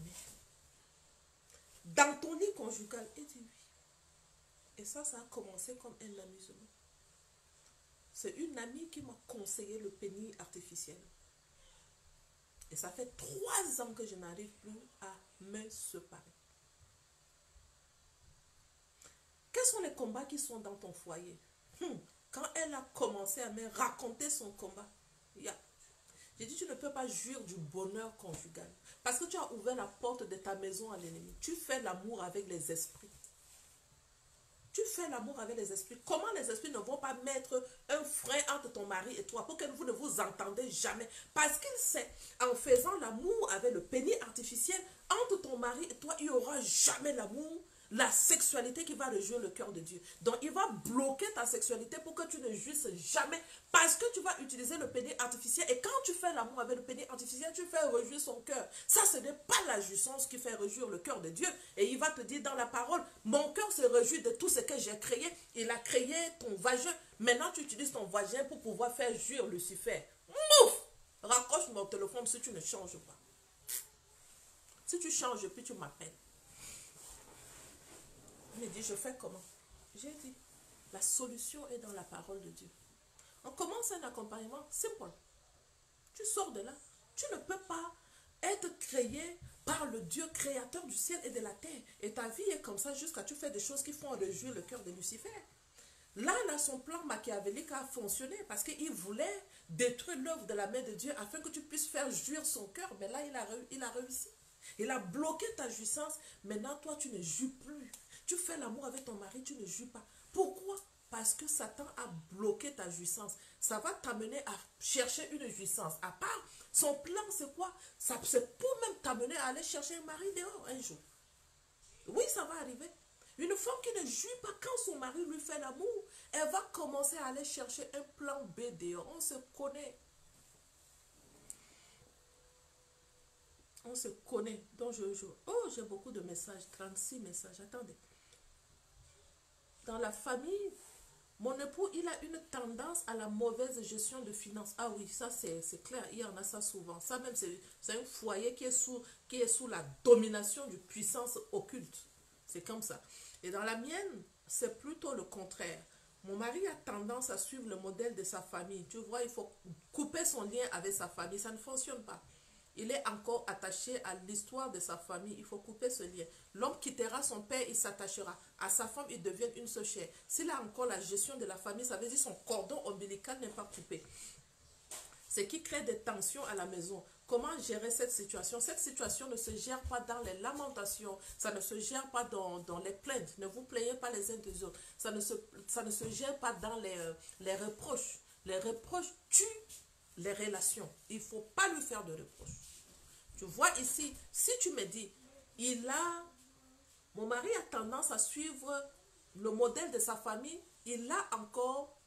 Dans ton lit conjugal, il dit oui. Et ça a commencé comme un amusement. C'est une amie qui m'a conseillé le pénis artificiel. Et ça fait 3 ans que je n'arrive plus à me séparer. Quels sont les combats qui sont dans ton foyer? Quand elle a commencé à me raconter son combat, j'ai dit, tu ne peux pas jouir du bonheur conjugal. Parce que tu as ouvert la porte de ta maison à l'ennemi. Tu fais l'amour avec les esprits. Tu fais l'amour avec les esprits. Comment les esprits ne vont pas mettre un frein entre ton mari et toi pour que vous ne vous entendez jamais? Parce qu'il sait, en faisant l'amour avec le pénis artificiel, entre ton mari et toi, il n'y aura jamais l'amour, la sexualité qui va réjouir le cœur de Dieu. Donc, il va bloquer ta sexualité pour que tu ne jouisses jamais parce que tu vas utiliser le pénis artificiel. Et quand tu fais l'amour avec le pénis artificiel, tu fais réjouir son cœur. Ça, ce n'est pas la jouissance qui fait réjouir le cœur de Dieu. Et il va te dire dans la parole, mon cœur se réjouit de tout ce que j'ai créé. Il a créé ton vagin. Maintenant, tu utilises ton vagin pour pouvoir faire jouir Lucifer. Mouf! Raccroche mon téléphone si tu ne changes pas. Si tu changes, puis tu m'appelles. Il me dit, je fais comment? J'ai dit, la solution est dans la parole de Dieu. On commence un accompagnement simple. Tu sors de là. Tu ne peux pas être créé par le Dieu créateur du ciel et de la terre. Et ta vie est comme ça jusqu'à tu fais des choses qui font réjouir le cœur de Lucifer. Là, son plan machiavélique a fonctionné parce qu'il voulait détruire l'œuvre de la main de Dieu afin que tu puisses faire jouir son cœur. Mais là, il a réussi. Il a bloqué ta jouissance. Maintenant, toi, tu ne jouis plus. Tu fais l'amour avec ton mari, tu ne jouis pas. Pourquoi? Parce que Satan a bloqué ta jouissance. Ça va t'amener à chercher une jouissance. À part, son plan, c'est quoi? C'est pour même t'amener à aller chercher un mari dehors un jour. Oui, ça va arriver. Une femme qui ne jouit pas quand son mari lui fait l'amour, elle va commencer à aller chercher un plan B dehors. On se connaît. On se connaît. Donc, j'ai beaucoup de messages. 36 messages. Attendez. Dans la famille, mon époux, il a une tendance à la mauvaise gestion de finances. Ah oui, ça c'est clair, il y en a ça souvent. Ça même, c'est un foyer qui est sous la domination d'une puissance occulte. C'est comme ça. Et dans la mienne, c'est plutôt le contraire. Mon mari a tendance à suivre le modèle de sa famille. Tu vois, il faut couper son lien avec sa famille. Ça ne fonctionne pas. Il est encore attaché à l'histoire de sa famille. Il faut couper ce lien. L'homme quittera son père, il s'attachera. À sa femme, ils deviennent une seule chair. S'il a encore la gestion de la famille, ça veut dire son cordon ombilical n'est pas coupé. Ce qui crée des tensions à la maison. Comment gérer cette situation? Cette situation ne se gère pas dans les lamentations. Ça ne se gère pas dans les plaintes. Ne vous plaignez pas les uns des autres. Ça ne se gère pas dans les reproches. Les reproches tuent les relations. Il ne faut pas lui faire de reproches. Tu vois ici, si tu me dis, mon mari a tendance à suivre le modèle de sa famille, il a encore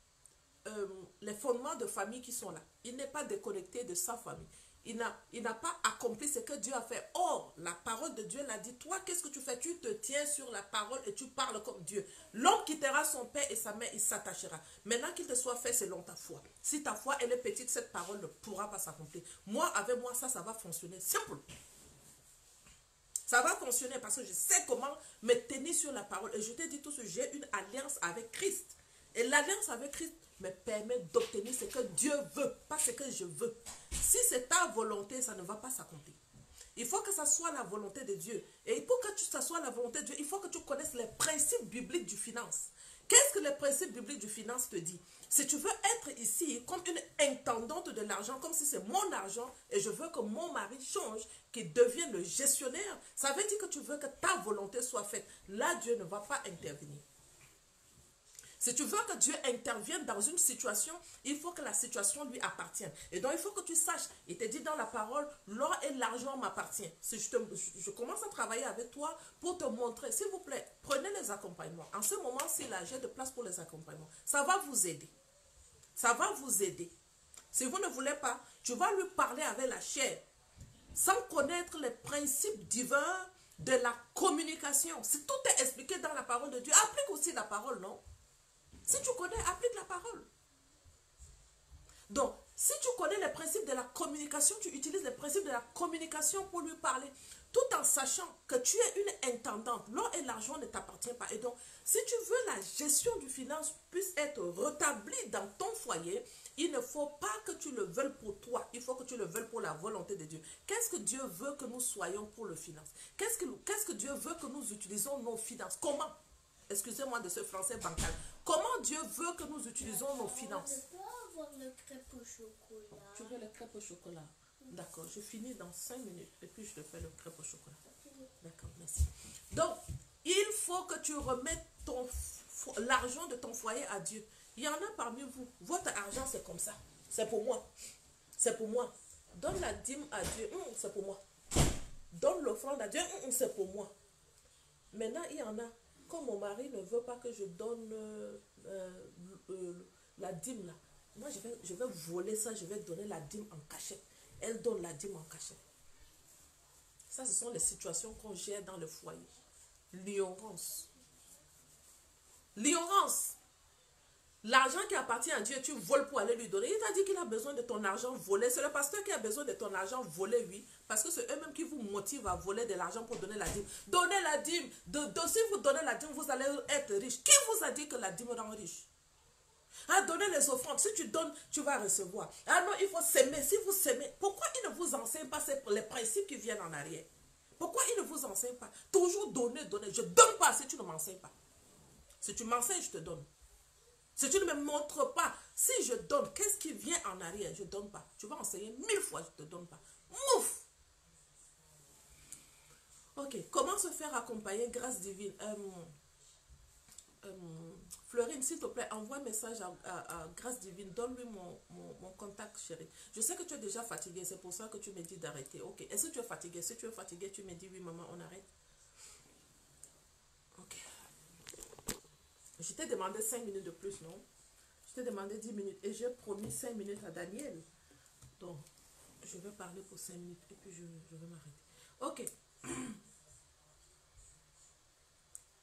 les fondements de famille qui sont là. Il n'est pas déconnecté de sa famille. Il n'a pas accompli ce que Dieu a fait. Or, la parole de Dieu l'a dit, toi, qu'est-ce que tu fais? Tu te tiens sur la parole et tu parles comme Dieu. L'homme quittera son père et sa mère, il s'attachera. Maintenant qu'il te soit fait selon ta foi. Si ta foi, elle est petite, cette parole ne pourra pas s'accomplir. Moi, avec moi, ça va fonctionner. Simple. Ça va fonctionner parce que je sais comment me tenir sur la parole. Et je te dis tout ce, j'ai une alliance avec Christ. Et l'alliance avec Christ me permet d'obtenir ce que Dieu veut, pas ce que je veux. Si c'est ta volonté, ça ne va pas s'accomplir. Il faut que ça soit la volonté de Dieu. Et pour que ça soit la volonté de Dieu, il faut que tu connaisses les principes bibliques du finance. Qu'est-ce que les principes bibliques du finance te dit? Si tu veux être ici comme une intendante de l'argent, comme si c'est mon argent, et je veux que mon mari change, qu'il devienne le gestionnaire, ça veut dire que tu veux que ta volonté soit faite. Là, Dieu ne va pas intervenir. Si tu veux que Dieu intervienne dans une situation, il faut que la situation lui appartienne. Et donc, il faut que tu saches, il te dit dans la parole, l'or et l'argent m'appartiennent. Si je commence à travailler avec toi pour te montrer, s'il vous plaît, prenez les accompagnements. En ce moment-ci, là, j'ai de place pour les accompagnements. Ça va vous aider. Ça va vous aider. Si vous ne voulez pas, tu vas lui parler avec la chair, sans connaître les principes divins de la communication. Si tout est expliqué dans la parole de Dieu, applique aussi la parole, non? Si tu connais, applique la parole. Donc, si tu connais les principes de la communication, tu utilises les principes de la communication pour lui parler, tout en sachant que tu es une intendante. L'or et l'argent ne t'appartiennent pas. Et donc, si tu veux la gestion du finance puisse être rétablie dans ton foyer, il ne faut pas que tu le veuilles pour toi. Il faut que tu le veuilles pour la volonté de Dieu. Qu'est-ce que Dieu veut que nous soyons pour le finance? Qu'est-ce que Dieu veut que nous utilisons nos finances? Comment? Excusez-moi de ce français bancal. Comment Dieu veut que nous utilisons nos finances? Je peux avoir le crêpe au chocolat. Tu veux le crêpe au chocolat? D'accord, je finis dans 5 minutes et puis je te fais le crêpe au chocolat. D'accord, merci. Donc, il faut que tu remettes l'argent de ton foyer à Dieu. Il y en a parmi vous, votre argent c'est comme ça. C'est pour moi. C'est pour moi. Donne la dîme à Dieu, c'est pour moi. Donne l'offrande à Dieu, c'est pour moi. Maintenant, il y en a, comme mon mari ne veut pas que je donne la dîme là, moi je vais voler ça, je vais donner la dîme en cachette. Elle donne la dîme en cachette. Ça, ce sont les situations qu'on gère dans le foyer. L'ignorance. L'ignorance. L'argent qui appartient à Dieu, tu voles pour aller lui donner. Il t'a dit qu'il a besoin de ton argent volé. C'est le pasteur qui a besoin de ton argent volé, oui. Parce que c'est eux-mêmes qui vous motivent à voler de l'argent pour donner la dîme. Donnez la dîme. Si vous donnez la dîme, vous allez être riche. Qui vous a dit que la dîme rend riche? Ah, donnez les offrandes. Si tu donnes, tu vas recevoir. Ah non, il faut s'aimer. Si vous s'aimez, pourquoi il ne vous enseigne pas les principes qui viennent en arrière? Pourquoi il ne vous enseigne pas? Toujours donner, donner. Je ne donne pas si tu ne m'enseignes pas. Si tu m'enseignes, je te donne. Si tu ne me montres pas, si je donne, qu'est-ce qui vient en arrière? Je ne donne pas. Tu vas enseigner 1000 fois, je ne te donne pas. Mouf! Ok, comment se faire accompagner grâce divine? Florine, s'il te plaît, envoie un message à Grâce Divine. Donne-lui mon contact, chérie. Je sais que tu es déjà fatiguée, c'est pour ça que tu me dis d'arrêter. Ok, est-ce que tu es fatiguée? Si tu es fatiguée, tu me dis oui, maman, on arrête. Ok. Je t'ai demandé 5 minutes de plus, non? Je t'ai demandé 10 minutes et j'ai promis 5 minutes à Daniel. Donc, je vais parler pour 5 minutes et puis je vais m'arrêter. Ok.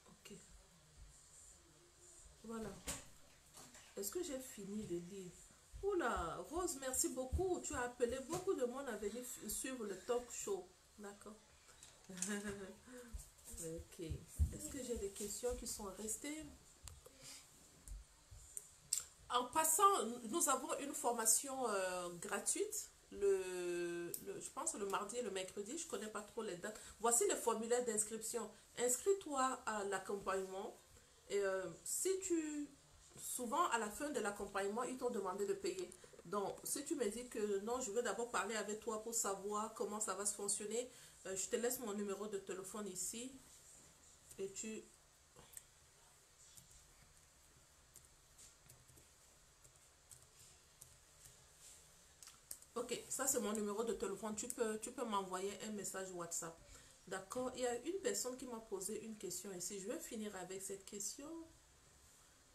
Ok. Voilà. Est-ce que j'ai fini de lire? Oula, Rose, merci beaucoup. Tu as appelé beaucoup de monde à venir suivre le talk show. D'accord. Ok. Est-ce que j'ai des questions qui sont restées? En passant, nous avons une formation gratuite. Je pense le mardi et le mercredi. Je ne connais pas trop les dates. Voici le formulaire d'inscription. Inscris-toi à l'accompagnement. Et si tu... Souvent, à la fin de l'accompagnement, ils t'ont demandé de payer. Donc, si tu me dis que non, je veux d'abord parler avec toi pour savoir comment ça va se fonctionner, je te laisse mon numéro de téléphone ici. Et tu... Ok, ça c'est mon numéro de téléphone. Tu peux m'envoyer un message WhatsApp. D'accord? Il y a une personne qui m'a posé une question ici. Je vais finir avec cette question.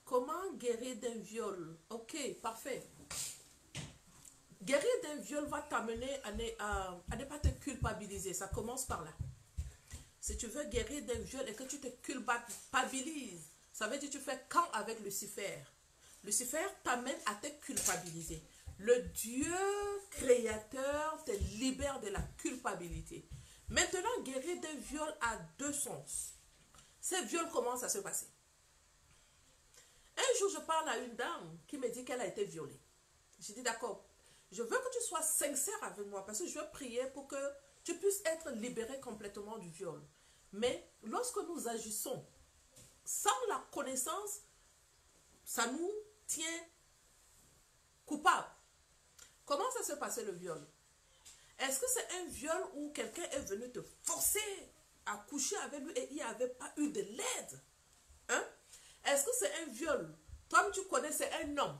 Comment guérir d'un viol? Ok, parfait. Guérir d'un viol va t'amener à ne pas te culpabiliser. Ça commence par là. Si tu veux guérir d'un viol et que tu te culpabilises, ça veut dire que tu fais camp avec Lucifer. Lucifer t'amène à te culpabiliser. Le Dieu créateur te libère de la culpabilité. Maintenant, guérir d'un viol a deux sens. Ces viols commencent à se passer. Un jour, je parle à une dame qui me dit qu'elle a été violée. J'ai dit, d'accord, je veux que tu sois sincère avec moi parce que je veux prier pour que tu puisses être libéré complètement du viol. Mais lorsque nous agissons sans la connaissance, ça nous tient coupables. Comment ça s'est passé le viol? Est-ce que c'est un viol où quelqu'un est venu te forcer à coucher avec lui et il n'y avait pas eu de l'aide? Hein? Est-ce que c'est un viol Toi, tu connais, c'est un homme.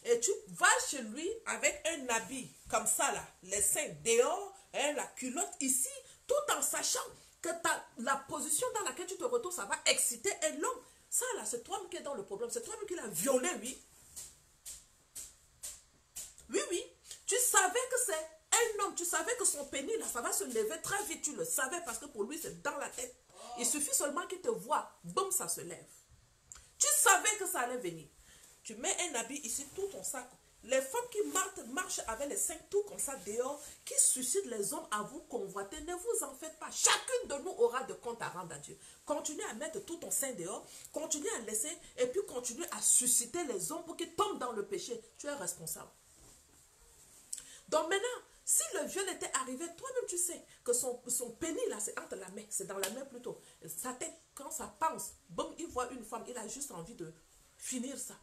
Et tu vas chez lui avec un habit comme ça, là, les seins dehors, hein, la culotte ici, tout en sachant que la position dans laquelle tu te retrouves, ça va exciter un homme. Ça, là, c'est toi-même qui est dans le problème. C'est toi-même qui l'as violé, oui. Oui, oui. Tu savais que c'est un homme. Tu savais que son pénis, là, ça va se lever très vite. Tu le savais parce que pour lui, c'est dans la tête. Il suffit seulement qu'il te voit. Boum, ça se lève. Tu savais que ça allait venir. Tu mets un habit ici, tout ton sac. Les femmes qui marchent avec les seins tout comme ça dehors, qui suscitent les hommes à vous convoiter, ne vous en faites pas. Chacune de nous aura de comptes à rendre à Dieu. Continue à mettre tout ton sein dehors, continue à laisser, et puis continue à susciter les hommes pour qu'ils tombent dans le péché. Tu es responsable. Donc maintenant, si le viol était arrivé, toi-même tu sais que son pénis là, c'est entre la main, c'est dans la main plutôt. Sa tête, quand ça pense, boum, il voit une femme, il a juste envie de finir ça.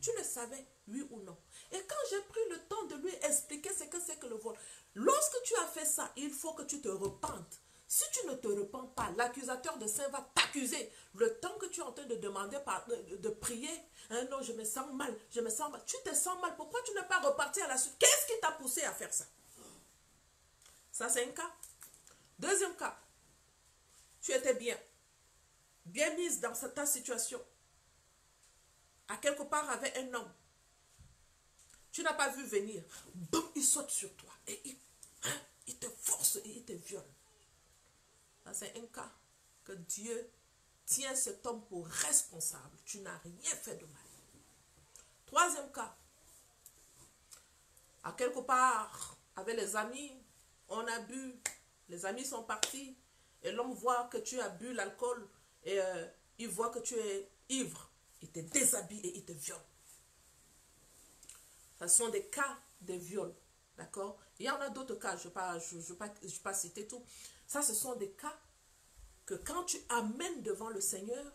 Tu le savais, oui ou non? Et quand j'ai pris le temps de lui expliquer ce que c'est que le vol, lorsque tu as fait ça, il faut que tu te repentes. Si tu ne te repens pas, l'accusateur de sein va t'accuser. Le temps que tu es en train de demander, de prier, hein, non, je me sens mal, je me sens mal. Tu te sens mal, pourquoi tu n'es pas reparti à la suite? Qu'est-ce qui t'a poussé à faire ça? Ça, c'est un cas. Deuxième cas, tu étais bien mise dans ta situation. À quelque part avec un homme. Tu n'as pas vu venir. Boum, il saute sur toi. Et il te force et il te viole. Ça, c'est un cas que Dieu tient cet homme pour responsable. Tu n'as rien fait de mal. Troisième cas. À quelque part, avec les amis, on a bu. Les amis sont partis. Et l'homme voit que tu as bu l'alcool. Et il voit que tu es ivre. Il te déshabille et il te viole. Ce sont des cas de viol. D'accord? Il y en a d'autres cas. Je ne vais pas citer tout. Ça, ce sont des cas que quand tu amènes devant le Seigneur,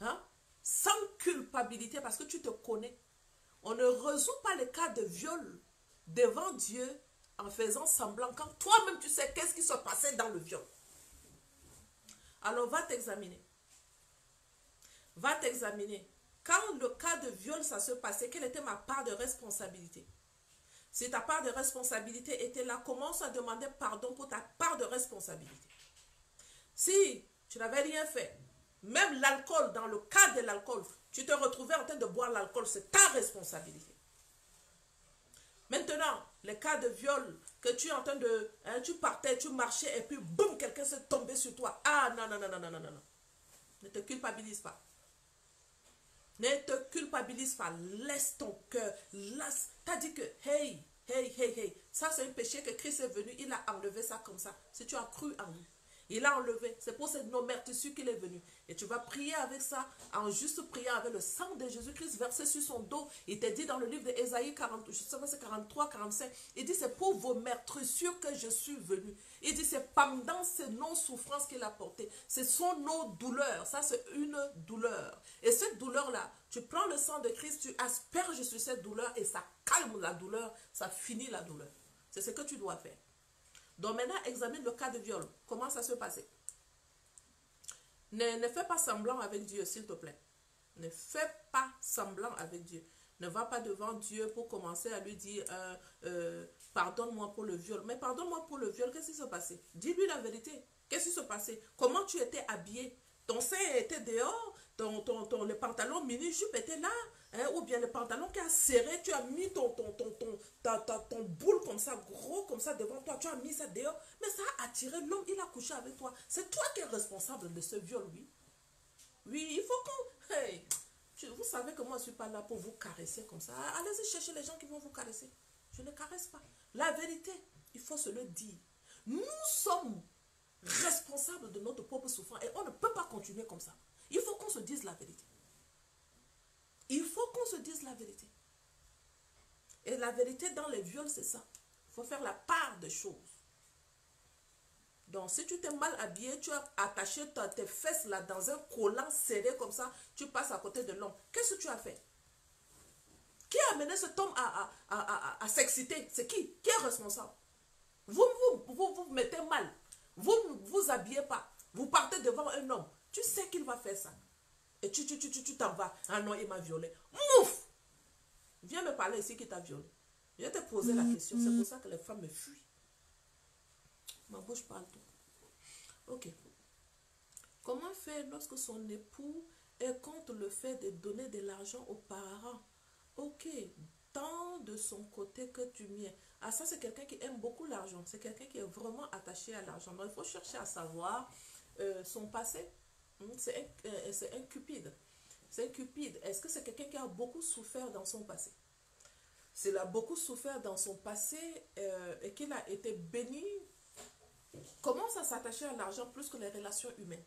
hein, sans culpabilité, parce que tu te connais, on ne résout pas les cas de viol devant Dieu en faisant semblant quand toi-même tu sais qu'est-ce qui se passait dans le viol. Alors, va t'examiner. Va t'examiner. Quand le cas de viol, ça se passait, quelle était ma part de responsabilité? Si ta part de responsabilité était là, commence à demander pardon pour ta part de responsabilité. Si tu n'avais rien fait, même l'alcool, dans le cas de l'alcool, tu te retrouvais en train de boire l'alcool, c'est ta responsabilité. Maintenant, les cas de viol, que tu es en train de... Hein, tu partais, tu marchais et puis boum, quelqu'un s'est tombé sur toi. Ah non, non, non, non, non, non, non. Ne te culpabilise pas. Ne te culpabilise pas. Laisse ton cœur. T'as dit que, hey, hey, hey, hey. Ça, c'est un péché que Christ est venu. Il a enlevé ça comme ça. Si tu as cru en lui. Il a enlevé. C'est pour cette nomertissure qu'il est venu. Et tu vas prier avec ça, en juste priant avec le sang de Jésus-Christ versé sur son dos. Il te dit dans le livre d'Ésaïe 40, je sais pas, c'est 43, 45. Il dit, c'est pour vos meurtrissures que je suis venu. Il dit, c'est pendant ces non-souffrances qu'il a portées. Ce sont nos douleurs. Ça, c'est une douleur. Et cette douleur-là, tu prends le sang de Christ, tu asperges sur cette douleur et ça calme la douleur, ça finit la douleur. C'est ce que tu dois faire. Donc maintenant, examine le cas de viol. Comment ça se passait? Ne fais pas semblant avec Dieu, s'il te plaît. Ne fais pas semblant avec Dieu. Ne va pas devant Dieu pour commencer à lui dire pardonne-moi pour le viol. Mais pardonne-moi pour le viol, qu'est-ce qui se passait? Dis-lui la vérité. Qu'est-ce qui se passait? Comment tu étais habillé? Ton sein était dehors, le pantalon mini-jupe était là, hein, ou bien le pantalon qui a serré, tu as mis ton boule comme ça, gros comme ça devant toi, tu as mis ça dehors, mais ça a attiré l'homme, il a couché avec toi. C'est toi qui es responsable de ce viol, oui. Oui, il faut qu'on... Hey, vous savez que moi, je ne suis pas là pour vous caresser comme ça. Allez-y chercher les gens qui vont vous caresser. Je ne caresse pas. La vérité, il faut se le dire. Nous sommes responsables de notre propre souffrance et on ne peut pas continuer comme ça. Il faut qu'on se dise la vérité. Il faut qu'on se dise la vérité. Et la vérité dans les viols, c'est ça. Il faut faire la part des choses. Donc, si tu t'es mal habillé, tu as attaché tes fesses là dans un collant serré comme ça, tu passes à côté de l'homme. Qu'est-ce que tu as fait? Qui a amené cet homme à s'exciter? C'est qui? Qui est responsable? Vous mettez mal. Vous ne vous habillez pas. Vous partez devant un homme. Tu sais qu'il va faire ça. Et tu t'en vas. Ah non, il m'a violé. Mouf! Viens me parler ici qui t'a violé. Je vais te poser la question. C'est pour ça que les femmes me fuient. Ma bouche parle tout. Ok. Comment faire lorsque son époux est contre le fait de donner de l'argent aux parents? Ok. Tant de son côté que du mien. Ah, ça, c'est quelqu'un qui aime beaucoup l'argent. C'est quelqu'un qui est vraiment attaché à l'argent. Donc, il faut chercher à savoir son passé. C'est un cupide. C'est un cupide. Est-ce que c'est quelqu'un qui a beaucoup souffert dans son passé? S'il a beaucoup souffert dans son passé et qu'il a été béni, commence à s'attacher à l'argent plus que les relations humaines.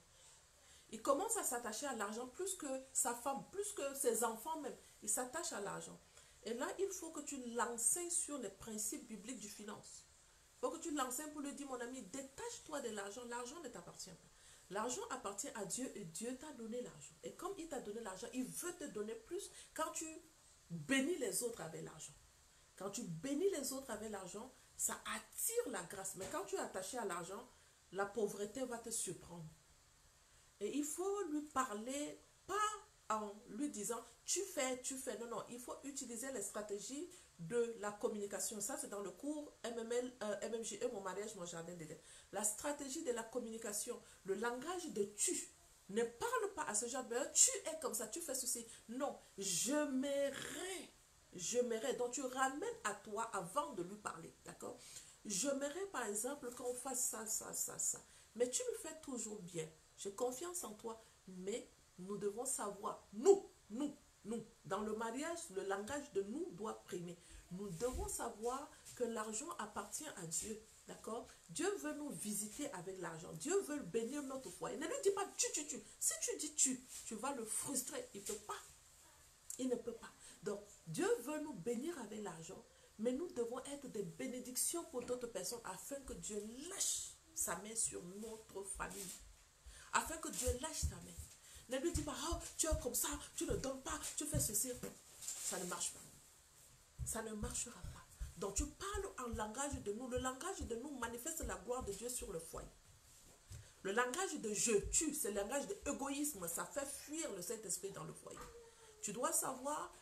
Il commence à s'attacher à l'argent plus que sa femme, plus que ses enfants même. Il s'attache à l'argent. Et là, il faut que tu l'enseignes sur les principes bibliques du finance. Il faut que tu l'enseignes pour lui dire, mon ami, détache-toi de l'argent. L'argent ne t'appartient pas. L'argent appartient à Dieu et Dieu t'a donné l'argent. Et comme il t'a donné l'argent, il veut te donner plus quand tu bénis les autres avec l'argent. Quand tu bénis les autres avec l'argent, ça attire la grâce. Mais quand tu es attaché à l'argent, la pauvreté va te surprendre. Et il faut lui parler, pas en lui disant, tu fais. Non, non, il faut utiliser les stratégies de la communication. Ça, c'est dans le cours MMJE, mon mariage, mon jardin d'Éden. La stratégie de la communication, le langage de tu. Ne parle pas à ce genre de tu es comme ça, tu fais ceci. Non, je m'aimerais. Donc, tu ramènes à toi avant de lui parler, d'accord? Je m'aimerais, par exemple, qu'on fasse ça. Mais tu me fais toujours bien. J'ai confiance en toi, mais nous devons savoir, nous, dans le mariage, le langage de nous doit primer. Nous devons savoir que l'argent appartient à Dieu, d'accord? Dieu veut nous visiter avec l'argent. Dieu veut bénir notre foyer. Ne lui dis pas tu. Si tu dis tu vas le frustrer. Il ne peut pas. Il ne peut pas. Donc, Dieu veut nous bénir avec l'argent, mais nous devons être des bénédictions pour d'autres personnes afin que Dieu lâche sa main sur notre famille. Afin que Dieu lâche ta main. Ne lui dis pas, oh, tu es comme ça, tu ne donnes pas, tu fais ceci. Ça ne marche pas. Ça ne marchera pas. Donc tu parles en langage de nous. Le langage de nous manifeste la gloire de Dieu sur le foyer. Le langage de je tue, c'est le langage de l'égoïsme. Ça fait fuir le Saint-Esprit dans le foyer. Tu dois savoir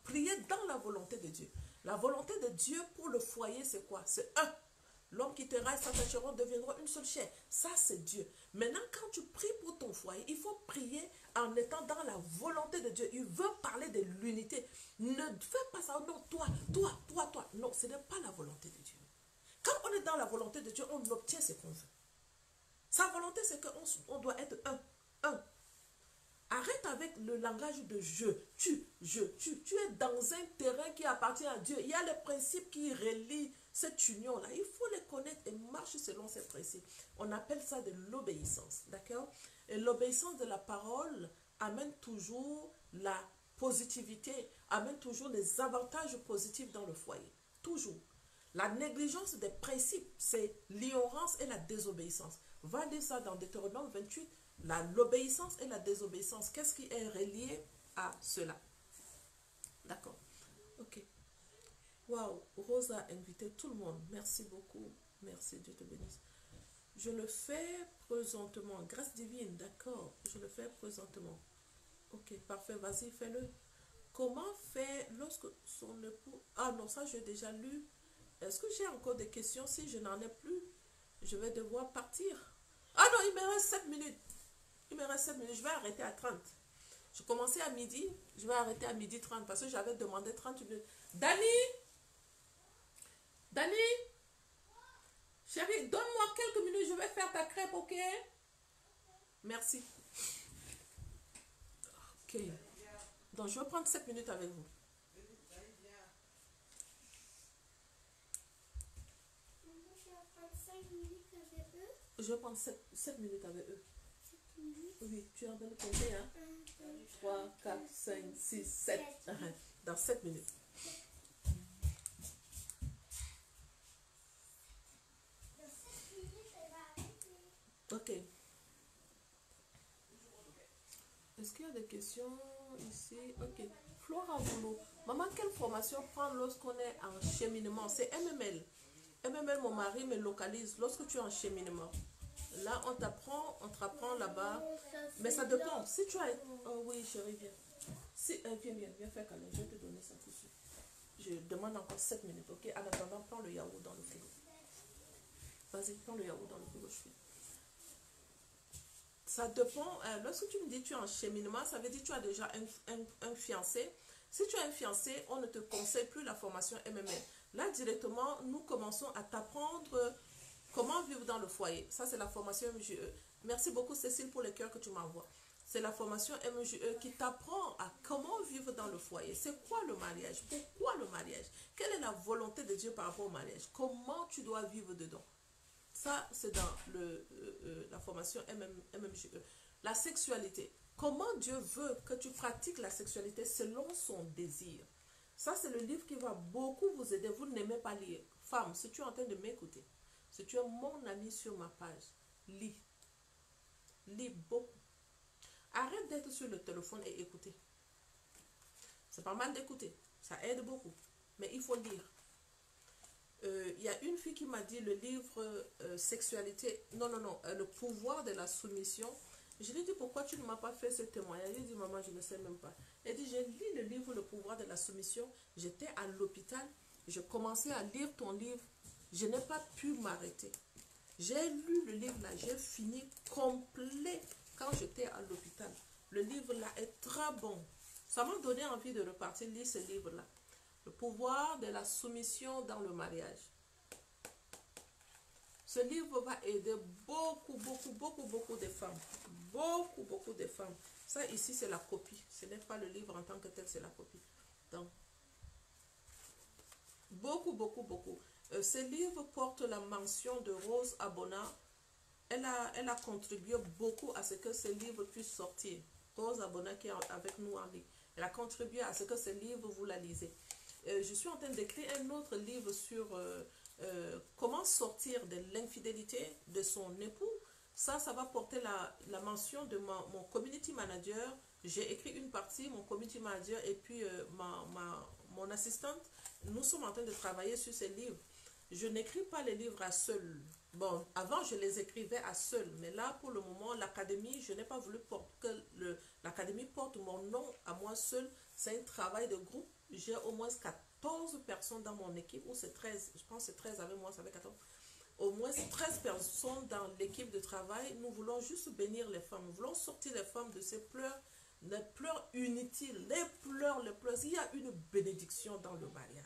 prier dans la volonté de Dieu. La volonté de Dieu pour le foyer, c'est quoi? C'est un. L'homme qui te reste s'attacheront, deviendront une seule chair. Ça, c'est Dieu. Maintenant, quand tu pries pour ton foyer, il faut prier en étant dans la volonté de Dieu. Il veut parler de l'unité. Ne fais pas ça. Non, toi. Non, ce n'est pas la volonté de Dieu. Quand on est dans la volonté de Dieu, on obtient ce qu'on veut. Sa volonté, c'est qu'on doit être un. Arrête avec le langage de je, tu. Tu es dans un terrain qui appartient à Dieu. Il y a les principes qui relient cette union-là. Il faut les connaître et marcher selon ces principes. On appelle ça de l'obéissance. D'accord? Et l'obéissance de la parole amène toujours la positivité, amène toujours les avantages positifs dans le foyer. Toujours. La négligence des principes, c'est l'ignorance et la désobéissance. Va lire ça dans Deutéronome 28. L'obéissance et la désobéissance, qu'est-ce qui est relié à cela? D'accord. Ok. Waouh, Rose a invité tout le monde. Merci beaucoup. Merci, Dieu te bénisse. Je le fais présentement. Grâce divine, d'accord. Je le fais présentement. Ok, parfait. Vas-y, fais-le. Comment faire lorsque son époux... Ah non, ça j'ai déjà lu. Est-ce que j'ai encore des questions? Si je n'en ai plus, je vais devoir partir. Ah non, il me reste 7 minutes. Il me reste 7 minutes. Je vais arrêter à 30. Je commençais à midi. Je vais arrêter à midi 30 parce que j'avais demandé 30 minutes. Dani, chérie, donne-moi quelques minutes. Je vais faire ta crêpe, ok? Merci. Ok. Donc, je vais prendre 7 minutes avec vous. Je vais prendre 7 minutes avec eux. Oui, tu es en train de compter, hein? 3, 4, 5, 6, 7. Dans 7 minutes. Ok. Est-ce qu'il y a des questions ici? Ok. Flora Boulot. Maman, quelle formation prendre lorsqu'on est en cheminement? C'est MML. MML, mon mari me localise lorsque tu es en cheminement. Là, Là, on t'apprend là-bas. Ça Mais ça fait dépend. Si tu as... longtemps. Oh oui, chérie, viens. Si, viens faire câlin. Je vais te donner ça tout de suite. Je demande encore 7 minutes, ok? En attendant, prends le yaourt dans le frigo. Vas-y, prends le yaourt dans le frigo, je fais. Ça dépend. Lorsque tu me dis tu es en cheminement, ça veut dire que tu as déjà un fiancé. Si tu as un fiancé, on ne te conseille plus la formation MMM. Là, directement, nous commençons à t'apprendre comment vivre dans le foyer. Ça, c'est la formation MJE. Merci beaucoup, Cécile, pour les cœurs que tu m'envoies. C'est la formation MJE qui t'apprend à comment vivre dans le foyer. C'est quoi le mariage? Pourquoi le mariage? Quelle est la volonté de Dieu par rapport au mariage? Comment tu dois vivre dedans? Ça, c'est dans la formation MMJE. La sexualité. Comment Dieu veut que tu pratiques la sexualité selon son désir. Ça, c'est le livre qui va beaucoup vous aider. Vous n'aimez pas lire. Femme, si tu es en train de m'écouter, si tu es mon ami sur ma page, lis. Lis beaucoup. Arrête d'être sur le téléphone et écouter. C'est pas mal d'écouter. Ça aide beaucoup. Mais il faut lire. Il y a une fille qui m'a dit le livre sexualité, non, le pouvoir de la soumission. Je lui ai dit pourquoi tu ne m'as pas fait ce témoignage. Elle dit maman, je ne sais même pas. Elle dit j'ai lu le livre le pouvoir de la soumission. J'étais à l'hôpital, je commençais à lire ton livre, je n'ai pas pu m'arrêter. J'ai lu le livre là, j'ai fini complet quand j'étais à l'hôpital. Le livre là est très bon. Ça m'a donné envie de repartir lire ce livre là. Le pouvoir de la soumission dans le mariage. Ce livre va aider beaucoup de femmes. Beaucoup de femmes. Ça ici, c'est la copie. Ce n'est pas le livre en tant que tel, c'est la copie. Donc, beaucoup. Ce livre porte la mention de Rose Abona. Elle a contribué beaucoup à ce que ce livre puisse sortir. Rose Abona qui est avec nous en ligne. Elle a contribué à ce que ce livre, vous la lisez. Je suis en train d'écrire un autre livre sur comment sortir de l'infidélité de son époux. Ça va porter la mention de mon community manager. J'ai écrit une partie, mon community manager et puis mon assistante. Nous sommes en train de travailler sur ces livres. Je n'écris pas les livres à seul. Bon, avant, je les écrivais à seul. Mais là, pour le moment, l'académie, je n'ai pas voulu que l'académie porte mon nom à moi seul. C'est un travail de groupe. J'ai au moins 14 personnes dans mon équipe, ou c'est 13, je pense que c'est 13 avec moi, ça fait 14. Au moins 13 personnes dans l'équipe de travail. Nous voulons juste bénir les femmes. Nous voulons sortir les femmes de ces pleurs, les pleurs inutiles, les pleurs. Il y a une bénédiction dans le mariage.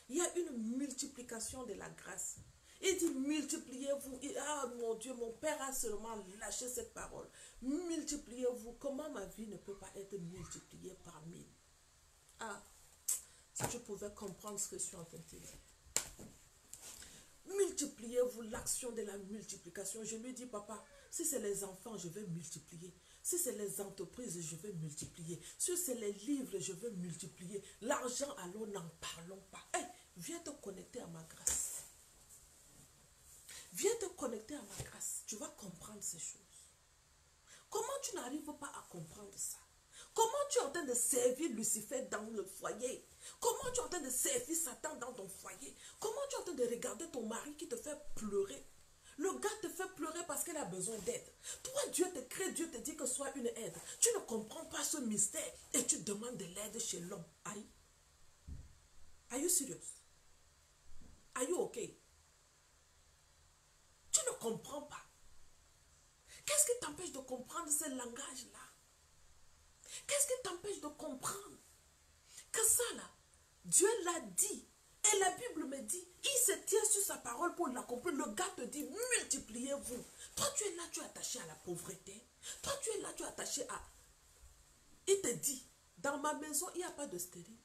Il y a une multiplication de la grâce. Il dit multipliez-vous. Ah mon Dieu, mon Père a seulement lâché cette parole. Multipliez-vous. Comment ma vie ne peut pas être multipliée par 1000? Ah, si je pouvais comprendre ce que je suis en train de dire. Multipliez-vous, l'action de la multiplication. Je lui dis, papa, si c'est les enfants, je vais multiplier. Si c'est les entreprises, je vais multiplier. Si c'est les livres, je vais multiplier. L'argent, alors n'en parlons pas. Hey, viens te connecter à ma grâce. Viens te connecter à ma grâce. Tu vas comprendre ces choses. Comment tu n'arrives pas à comprendre ça? Comment tu es en train de servir Lucifer dans le foyer? Comment tu es en train de servir Satan dans ton foyer? Comment tu es en train de regarder ton mari qui te fait pleurer? Le gars te fait pleurer parce qu'il a besoin d'aide. Toi, Dieu te crée, Dieu te dit que sois une aide. Tu ne comprends pas ce mystère et tu demandes de l'aide chez l'homme. Aïe. Are you serious? Are you okay? Tu ne comprends pas. Qu'est-ce qui t'empêche de comprendre ce langage-là? Qu'est-ce qui t'empêche de comprendre que ça là, Dieu l'a dit. Et la Bible me dit, il se tient sur sa parole pour l'accomplir. Le gars te dit, multipliez-vous. Toi, tu es là, tu es attaché à la pauvreté. Toi, tu es là, tu es attaché à... Il te dit, dans ma maison, il n'y a pas de stérile.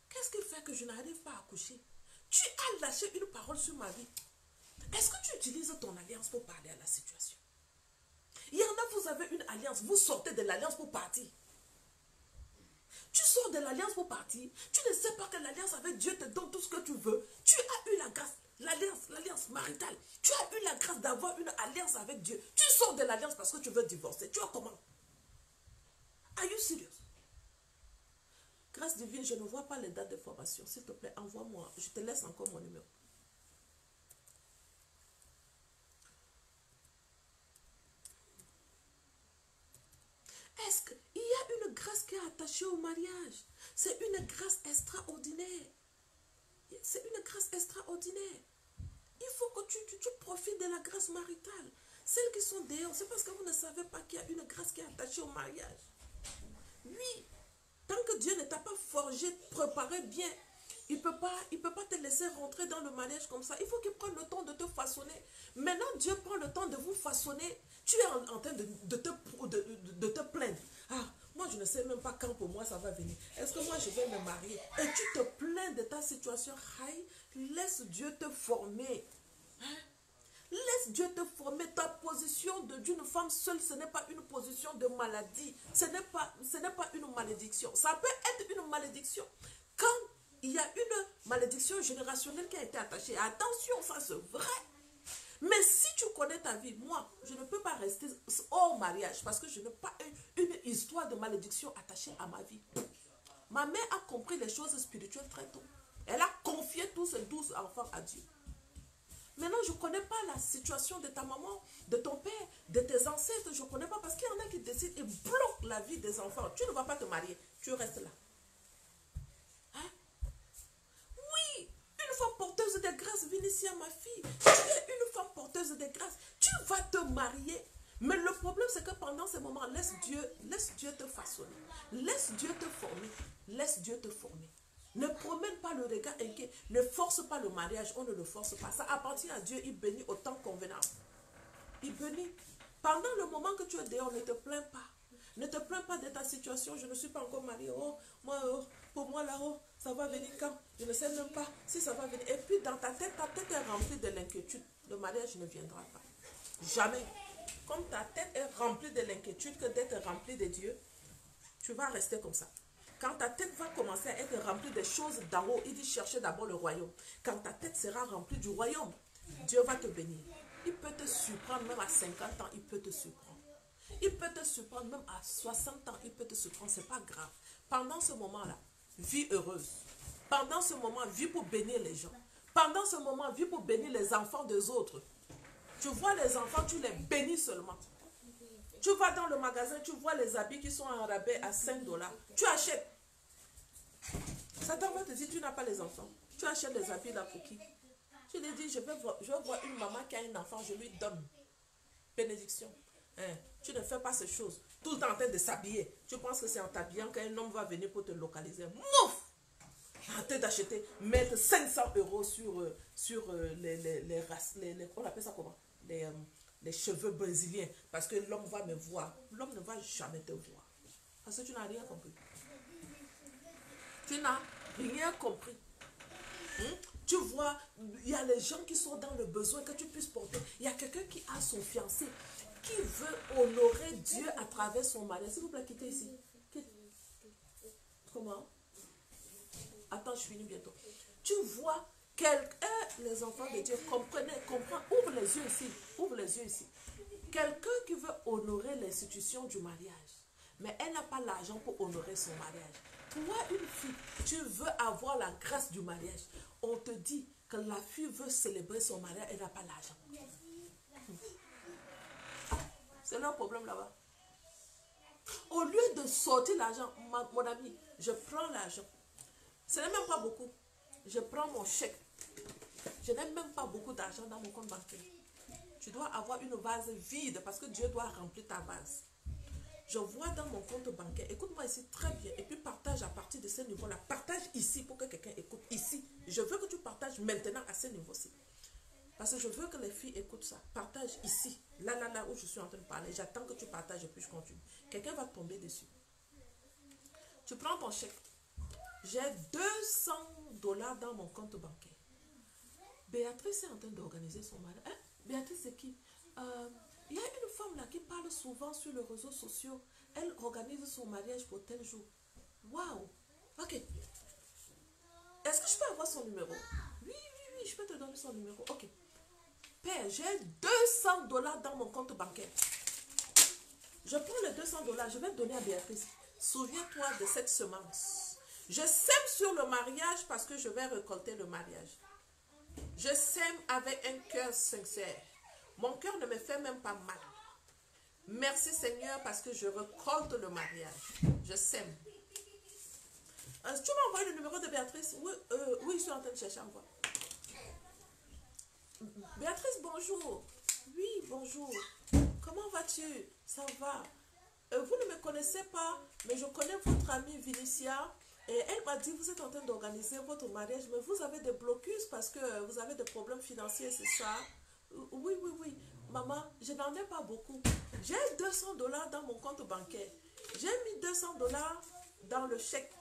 Qu'est-ce qui fait que je n'arrive pas à accoucher? Tu as lâché une parole sur ma vie. Est-ce que tu utilises ton alliance pour parler à la situation? Il y en a, vous avez une alliance, vous sortez de l'alliance pour partir. Tu sors de l'alliance pour partir. Tu ne sais pas que l'alliance avec Dieu te donne tout ce que tu veux. Tu as eu la grâce, l'alliance maritale. Tu as eu la grâce d'avoir une alliance avec Dieu. Tu sors de l'alliance parce que tu veux divorcer. Tu as comment? Are you serious? Grâce divine, je ne vois pas les dates de formation. S'il te plaît, envoie-moi. Je te laisse encore mon numéro. Est-ce qu'il y a une grâce qui est attachée au mariage? C'est une grâce extraordinaire. C'est une grâce extraordinaire. Il faut que tu profites de la grâce maritale. Celles qui sont dehors, c'est parce que vous ne savez pas qu'il y a une grâce qui est attachée au mariage. Oui, tant que Dieu ne t'a pas forgé, préparé bien, il ne peut pas te laisser rentrer dans le mariage comme ça. Il faut qu'il prenne le temps de te façonner. Maintenant, Dieu prend le temps de vous façonner. Tu es en train de te plaindre. Ah, moi, je ne sais même pas quand pour moi ça va venir. Est-ce que moi, je vais me marier? Et tu te plains de ta situation. Aïe, laisse Dieu te former. Hein? Laisse Dieu te former. Ta position d'une femme seule, ce n'est pas une position de maladie. Ce n'est pas une malédiction. Ça peut être une malédiction. Quand il y a une malédiction générationnelle qui a été attachée, attention, ça c'est vrai. Mais si tu connais ta vie, moi, je ne peux pas rester hors mariage parce que je n'ai pas une histoire de malédiction attachée à ma vie. Ma mère a compris les choses spirituelles très tôt. Elle a confié tous ses 12 enfants à Dieu. Maintenant, je ne connais pas la situation de ta maman, de ton père, de tes ancêtres. Je ne connais pas parce qu'il y en a qui décident et bloquent la vie des enfants. Tu ne vas pas te marier, tu restes là. Hein? Oui, une femme porteuse de grâce, viens ici à ma fille. Tu es une femme porteuse de grâce. Tu vas te marier. Mais le problème, c'est que pendant ce moment, laisse Dieu te façonner. Laisse Dieu te former. Laisse Dieu te former. Ne promène pas le regard inquiet. Ne force pas le mariage. On ne le force pas. Ça appartient à Dieu. Il bénit au temps convenable. Il bénit. Pendant le moment que tu es dehors, ne te plains pas. Ne te plains pas de ta situation. Je ne suis pas encore mariée. Oh, moi, oh, pour moi là-haut, ça va venir quand? Je ne sais même pas si ça va venir. Et puis dans ta tête est remplie de l'inquiétude. Le mariage ne viendra pas. Jamais. Comme ta tête est remplie de l'inquiétude que d'être remplie de Dieu, tu vas rester comme ça. Quand ta tête va commencer à être remplie des choses d'en haut, il dit chercher d'abord le royaume. Quand ta tête sera remplie du royaume, Dieu va te bénir. Il peut te surprendre même à 50 ans, il peut te surprendre. Il peut te surprendre même à 60 ans, il peut te surprendre, c'est pas grave. Pendant ce moment-là, vis heureuse. Pendant ce moment, vis pour bénir les gens. Pendant ce moment, vis pour bénir les enfants des autres. Tu vois les enfants, tu les bénis seulement. Tu vas dans le magasin, tu vois les habits qui sont en rabais à 5 $. Tu achètes. Satan va te dire, tu n'as pas les enfants. Tu achètes les habits là pour qui? Tu lui dis, je veux voir une maman qui a un enfant, je lui donne. Bénédiction. Hein? Tu ne fais pas ces choses. Tout le temps en train de s'habiller. Tu penses que c'est en t'habillant qu'un homme va venir pour te localiser. Mouf! En train d'acheter, mettre 500 € sur on appelle ça comment? Les cheveux brésiliens. Parce que l'homme va me voir. L'homme ne va jamais te voir. Parce que tu n'as rien compris. Tu n'as rien compris. Tu vois, il y a les gens qui sont dans le besoin que tu puisses porter. Il y a quelqu'un qui a son fiancé, qui veut honorer Dieu à travers son mariage. S'il vous plaît, quittez ici. Comment? Attends, je finis bientôt. Tu vois, les enfants de Dieu, comprends, ouvre les yeux ici. Ouvre les yeux ici. Quelqu'un qui veut honorer l'institution du mariage, mais elle n'a pas l'argent pour honorer son mariage. Toi, une fille, tu veux avoir la grâce du mariage. On te dit que la fille veut célébrer son mariage, elle n'a pas l'argent. C'est leur problème là-bas. Au lieu de sortir l'argent, mon ami, je prends l'argent. Ce n'est même pas beaucoup. Je prends mon chèque. Je n'ai même pas beaucoup d'argent dans mon compte bancaire. Tu dois avoir une vase vide parce que Dieu doit remplir ta vase. Je vois dans mon compte bancaire, écoute-moi ici très bien, et puis partage à partir de ce niveau-là. Partage ici pour que quelqu'un écoute ici. Je veux que tu partages maintenant à ce niveau-ci. Parce que je veux que les filles écoutent ça. Partage ici, là où je suis en train de parler. J'attends que tu partages et puis je continue. Quelqu'un va tomber dessus. Tu prends ton chèque. J'ai 200 $ dans mon compte bancaire. Béatrice est en train d'organiser son mariage. Hein? Béatrice, c'est qui? Il y a une femme là qui parle souvent sur les réseaux sociaux. Elle organise son mariage pour tel jour. Waouh! Ok. Est-ce que je peux avoir son numéro? Oui, je peux te donner son numéro. Ok. Père, j'ai 200 $ dans mon compte bancaire. Je prends les 200 $, je vais donner à Béatrice. Souviens-toi de cette semence. Je sème sur le mariage parce que je vais récolter le mariage. Je sème avec un cœur sincère. Mon cœur ne me fait même pas mal. Merci Seigneur parce que je récolte le mariage. Je sème. Tu m'as envoyé le numéro de Béatrice? Oui, oui, je suis en train de chercher encore. Béatrice, bonjour. Oui, bonjour. Comment vas-tu? Ça va. Vous ne me connaissez pas, mais je connais votre amie Vinicia. Et elle m'a dit, vous êtes en train d'organiser votre mariage, mais vous avez des blocus parce que vous avez des problèmes financiers, c'est ça? Oui, oui, oui. Maman, je n'en ai pas beaucoup. J'ai 200 $ dans mon compte bancaire. J'ai mis 200 $ dans le chèque,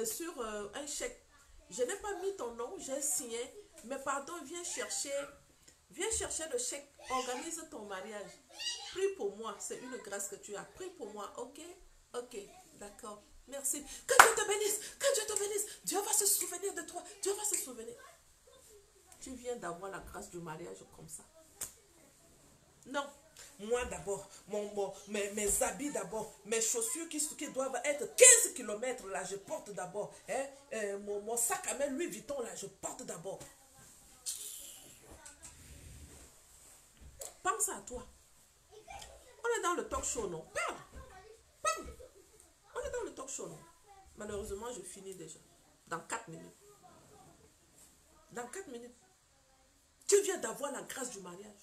sur un chèque. Je n'ai pas mis ton nom, j'ai signé. Mais pardon, viens chercher le chèque. Organise ton mariage. Prie pour moi. C'est une grâce que tu as. Prie pour moi, ok? Ok, d'accord. Merci. Que Dieu te bénisse. Que Dieu te bénisse. Dieu va se souvenir de toi. Dieu va se souvenir. Tu viens d'avoir la grâce du mariage comme ça. Non. Moi d'abord, mes habits d'abord, mes chaussures qui doivent être 15 km là, je porte d'abord. Hein? Mon sac à main Louis Vuitton là, je porte d'abord. Pense à toi. On est dans le talk show, non? Parle. Parle. On est dans le talk show, non? Malheureusement, je finis déjà. Dans 4 minutes. Dans 4 minutes. Tu viens d'avoir la grâce du mariage.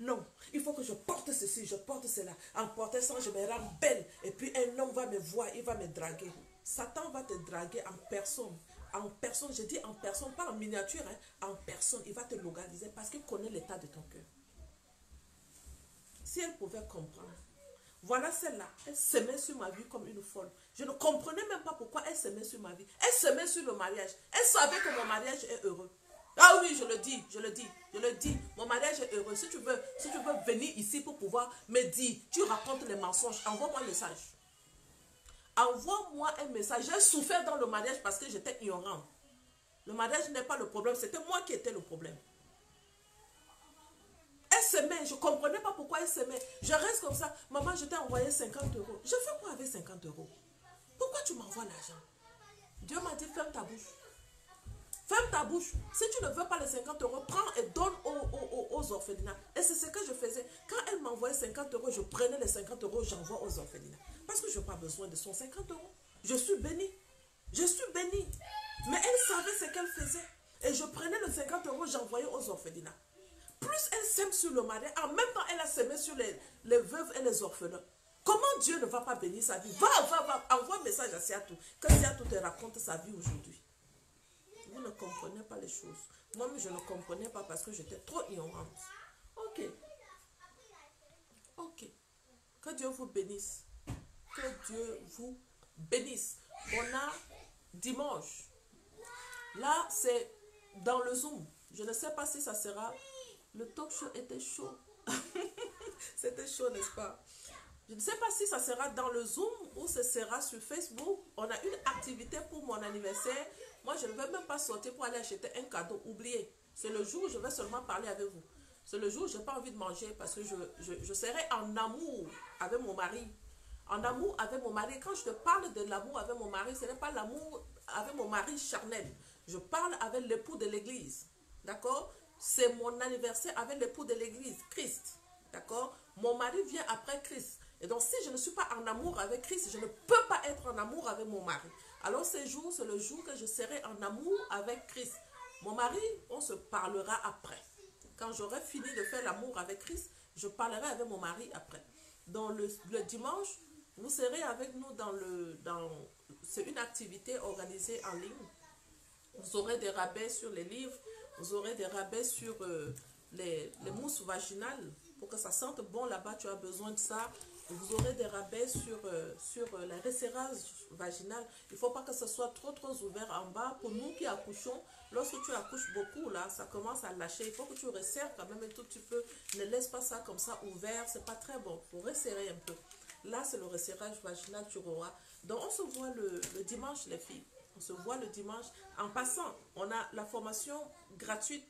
Non, il faut que je porte ceci, je porte cela. En portant ça, je me rends belle. Et puis un homme va me voir, il va me draguer. Satan va te draguer en personne. En personne, je dis en personne, pas en miniature, hein, en personne. Il va te localiser parce qu'il connaît l'état de ton cœur. Si elle pouvait comprendre. Voilà celle-là, elle se met sur ma vie comme une folle. Je ne comprenais même pas pourquoi elle se met sur ma vie. Elle se met sur le mariage. Elle savait que mon mariage est heureux. Ah oui, je le dis. Mon mariage est heureux. Si tu veux venir ici pour pouvoir me dire, tu racontes les mensonges, envoie-moi un message. Envoie-moi un message. J'ai souffert dans le mariage parce que j'étais ignorante. Le mariage n'est pas le problème, c'était moi qui étais le problème. Elle s'aimait, je ne comprenais pas pourquoi elle s'aimait. Je reste comme ça. Maman, je t'ai envoyé 50 €. Je fais quoi avec 50 €? Pourquoi tu m'envoies l'argent? Dieu m'a dit, ferme ta bouche. Ferme ta bouche. Si tu ne veux pas les 50 €, prends et donne aux orphelinats. Et c'est ce que je faisais. Quand elle m'envoyait 50 €, je prenais les 50 €, j'envoie aux orphelinats. Parce que je n'ai pas besoin de son 50 €. Je suis bénie. Je suis bénie. Mais elle savait ce qu'elle faisait. Et je prenais les 50 €, j'envoyais aux orphelinats. Plus elle s'aime sur le mariage, en même temps elle a s'aimé sur les veuves et les orphelins. Comment Dieu ne va pas bénir sa vie? Va, envoie un message à Siatou. Que Siatou te raconte sa vie aujourd'hui. Vous ne comprenez pas les choses. Moi-même, je ne comprenais pas parce que j'étais trop ignorante. Ok. Ok. Que Dieu vous bénisse. Que Dieu vous bénisse. On a dimanche. Là, c'est dans le Zoom. Je ne sais pas si ça sera... Le talk show était chaud. C'était chaud, n'est-ce pas? Je ne sais pas si ça sera dans le Zoom ou ce sera sur Facebook. On a une activité pour mon anniversaire. Moi, je ne vais même pas sortir pour aller acheter un cadeau. Oubliez. C'est le jour où je vais seulement parler avec vous. C'est le jour où je n'ai pas envie de manger parce que je serai en amour avec mon mari. En amour avec mon mari. Quand je te parle de l'amour avec mon mari, ce n'est pas l'amour avec mon mari charnel. Je parle avec l'époux de l'église. D'accord? C'est mon anniversaire avec l'époux de l'église, Christ. D'accord? Mon mari vient après Christ. Et donc, si je ne suis pas en amour avec Christ, je ne peux pas être en amour avec mon mari. Alors, ce jour, c'est le jour que je serai en amour avec Christ. Mon mari, on se parlera après. Quand j'aurai fini de faire l'amour avec Christ, je parlerai avec mon mari après. Dans le dimanche, vous serez avec nous c'est une activité organisée en ligne. Vous aurez des rabais sur les livres. Vous aurez des rabais sur les mousses vaginales. Pour que ça sente bon là-bas, tu as besoin de ça. Vous aurez des rabais sur la resserrage vaginale. Il ne faut pas que ce soit trop ouvert en bas. Pour nous qui accouchons, lorsque tu accouches beaucoup, là, ça commence à lâcher. Il faut que tu resserres quand même un tout petit peu. Ne laisse pas ça comme ça ouvert. Ce n'est pas très bon. Il faut resserrer un peu. Là, c'est le resserrage vaginal, tu auras. Donc, on se voit le dimanche, les filles. On se voit le dimanche. En passant, on a la formation gratuite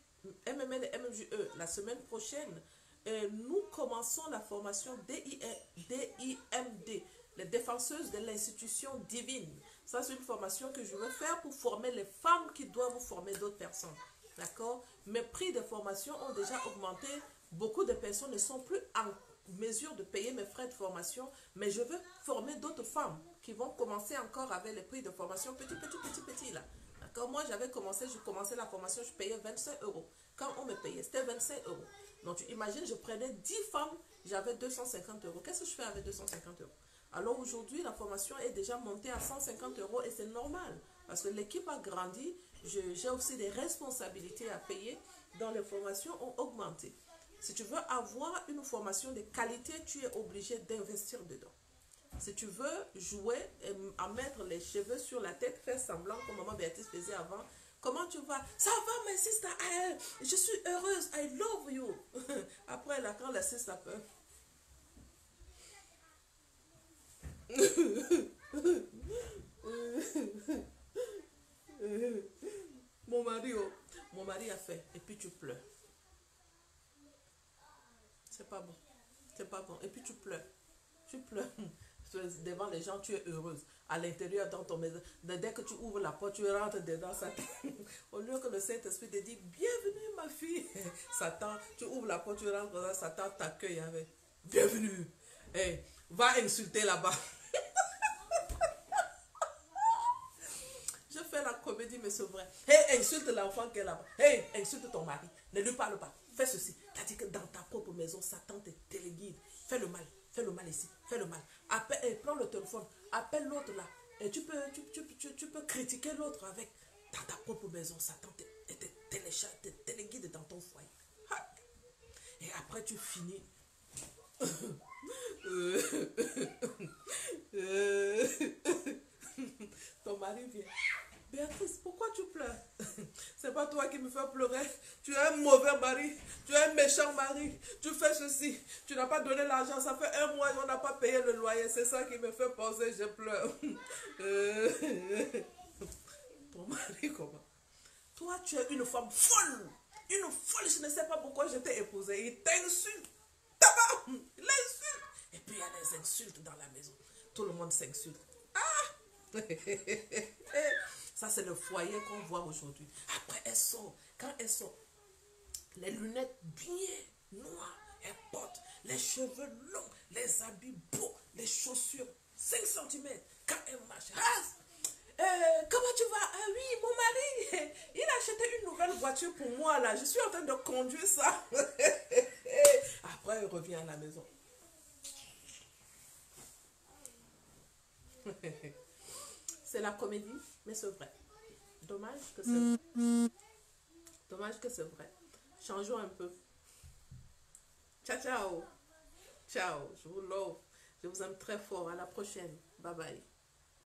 MML et MMJE la semaine prochaine. Nous commençons la formation DIMD, les défenseuses de l'institution divine. Ça, c'est une formation que je veux faire pour former les femmes qui doivent former d'autres personnes. D'accord? Mes prix de formation ont déjà augmenté. Beaucoup de personnes ne sont plus en mesure de payer mes frais de formation, mais je veux former d'autres femmes qui vont commencer encore avec les prix de formation petit là. Quand moi j'avais commencé, je commençais la formation, je payais 25 euros. Quand on me payait, c'était 25 euros. Donc tu imagines, je prenais 10 femmes, j'avais 250 euros. Qu'est-ce que je fais avec 250 euros? Alors aujourd'hui, la formation est déjà montée à 150 euros et c'est normal. Parce que l'équipe a grandi, j'ai aussi des responsabilités à payer, donc les formations ont augmenté. Si tu veux avoir une formation de qualité, tu es obligé d'investir dedans. Si tu veux jouer et à mettre les cheveux sur la tête, faire semblant comme maman Béatrice faisait avant, comment tu vas? Ça va, ma sister? Je suis heureuse. I love you. Après, là, quand la sister a peur. Mon mari a fait. Et puis tu pleures. C'est pas bon. C'est pas bon. Et puis tu pleures. Tu pleures. Devant les gens, tu es heureuse. À l'intérieur, dans ton maison, dès que tu ouvres la porte, tu rentres dedans Satan. Au lieu que le Saint-Esprit te dit, bienvenue ma fille. Satan, tu ouvres la porte, tu rentres dedans, Satan t'accueille avec, bienvenue. Hey, va insulter là-bas. Je fais la comédie, mais c'est vrai. Hey, insulte l'enfant qui est là-bas. Hey, insulte ton mari. Ne lui parle pas. Fais ceci. T'as dit que dans ta propre maison, Satan te téléguide. Fais le mal. Fais le mal ici. Fais le mal. Appelle, prends le téléphone. Appelle l'autre là. Et tu peux critiquer l'autre avec. Dans ta propre maison, Satan te téléguide dans ton foyer. Et après, tu finis. Ton mari vient. Béatrice, pourquoi tu pleures? C'est pas toi qui me fais pleurer. Tu es un mauvais mari. Tu es un méchant mari. Tu fais ceci. Tu n'as pas donné l'argent. Ça fait 1 mois et on n'a pas payé le loyer. C'est ça qui me fait penser. Je pleure. Ton mari, comment? Toi, tu es une femme folle. Une folle. Je ne sais pas pourquoi je t'ai épousée. Il t'insulte. Tabac. Il l'insulte. Et puis il y a des insultes dans la maison. Tout le monde s'insulte. Ah! Ça, c'est le foyer qu'on voit aujourd'hui. Après, elle sort. Quand elle sort, les lunettes bien noires, elle porte les cheveux longs, les habits beaux, les chaussures 5 cm. Quand elle marche, comment tu vas? Ah oui, mon mari, il a acheté une nouvelle voiture pour moi là. Je suis en train de conduire ça. Après, elle revient à la maison. C'est la comédie, mais c'est vrai. Dommage que c'est vrai. Dommage que c'est vrai. Changeons un peu. Ciao, ciao. Ciao. Je vous love. Je vous aime très fort. À la prochaine. Bye bye.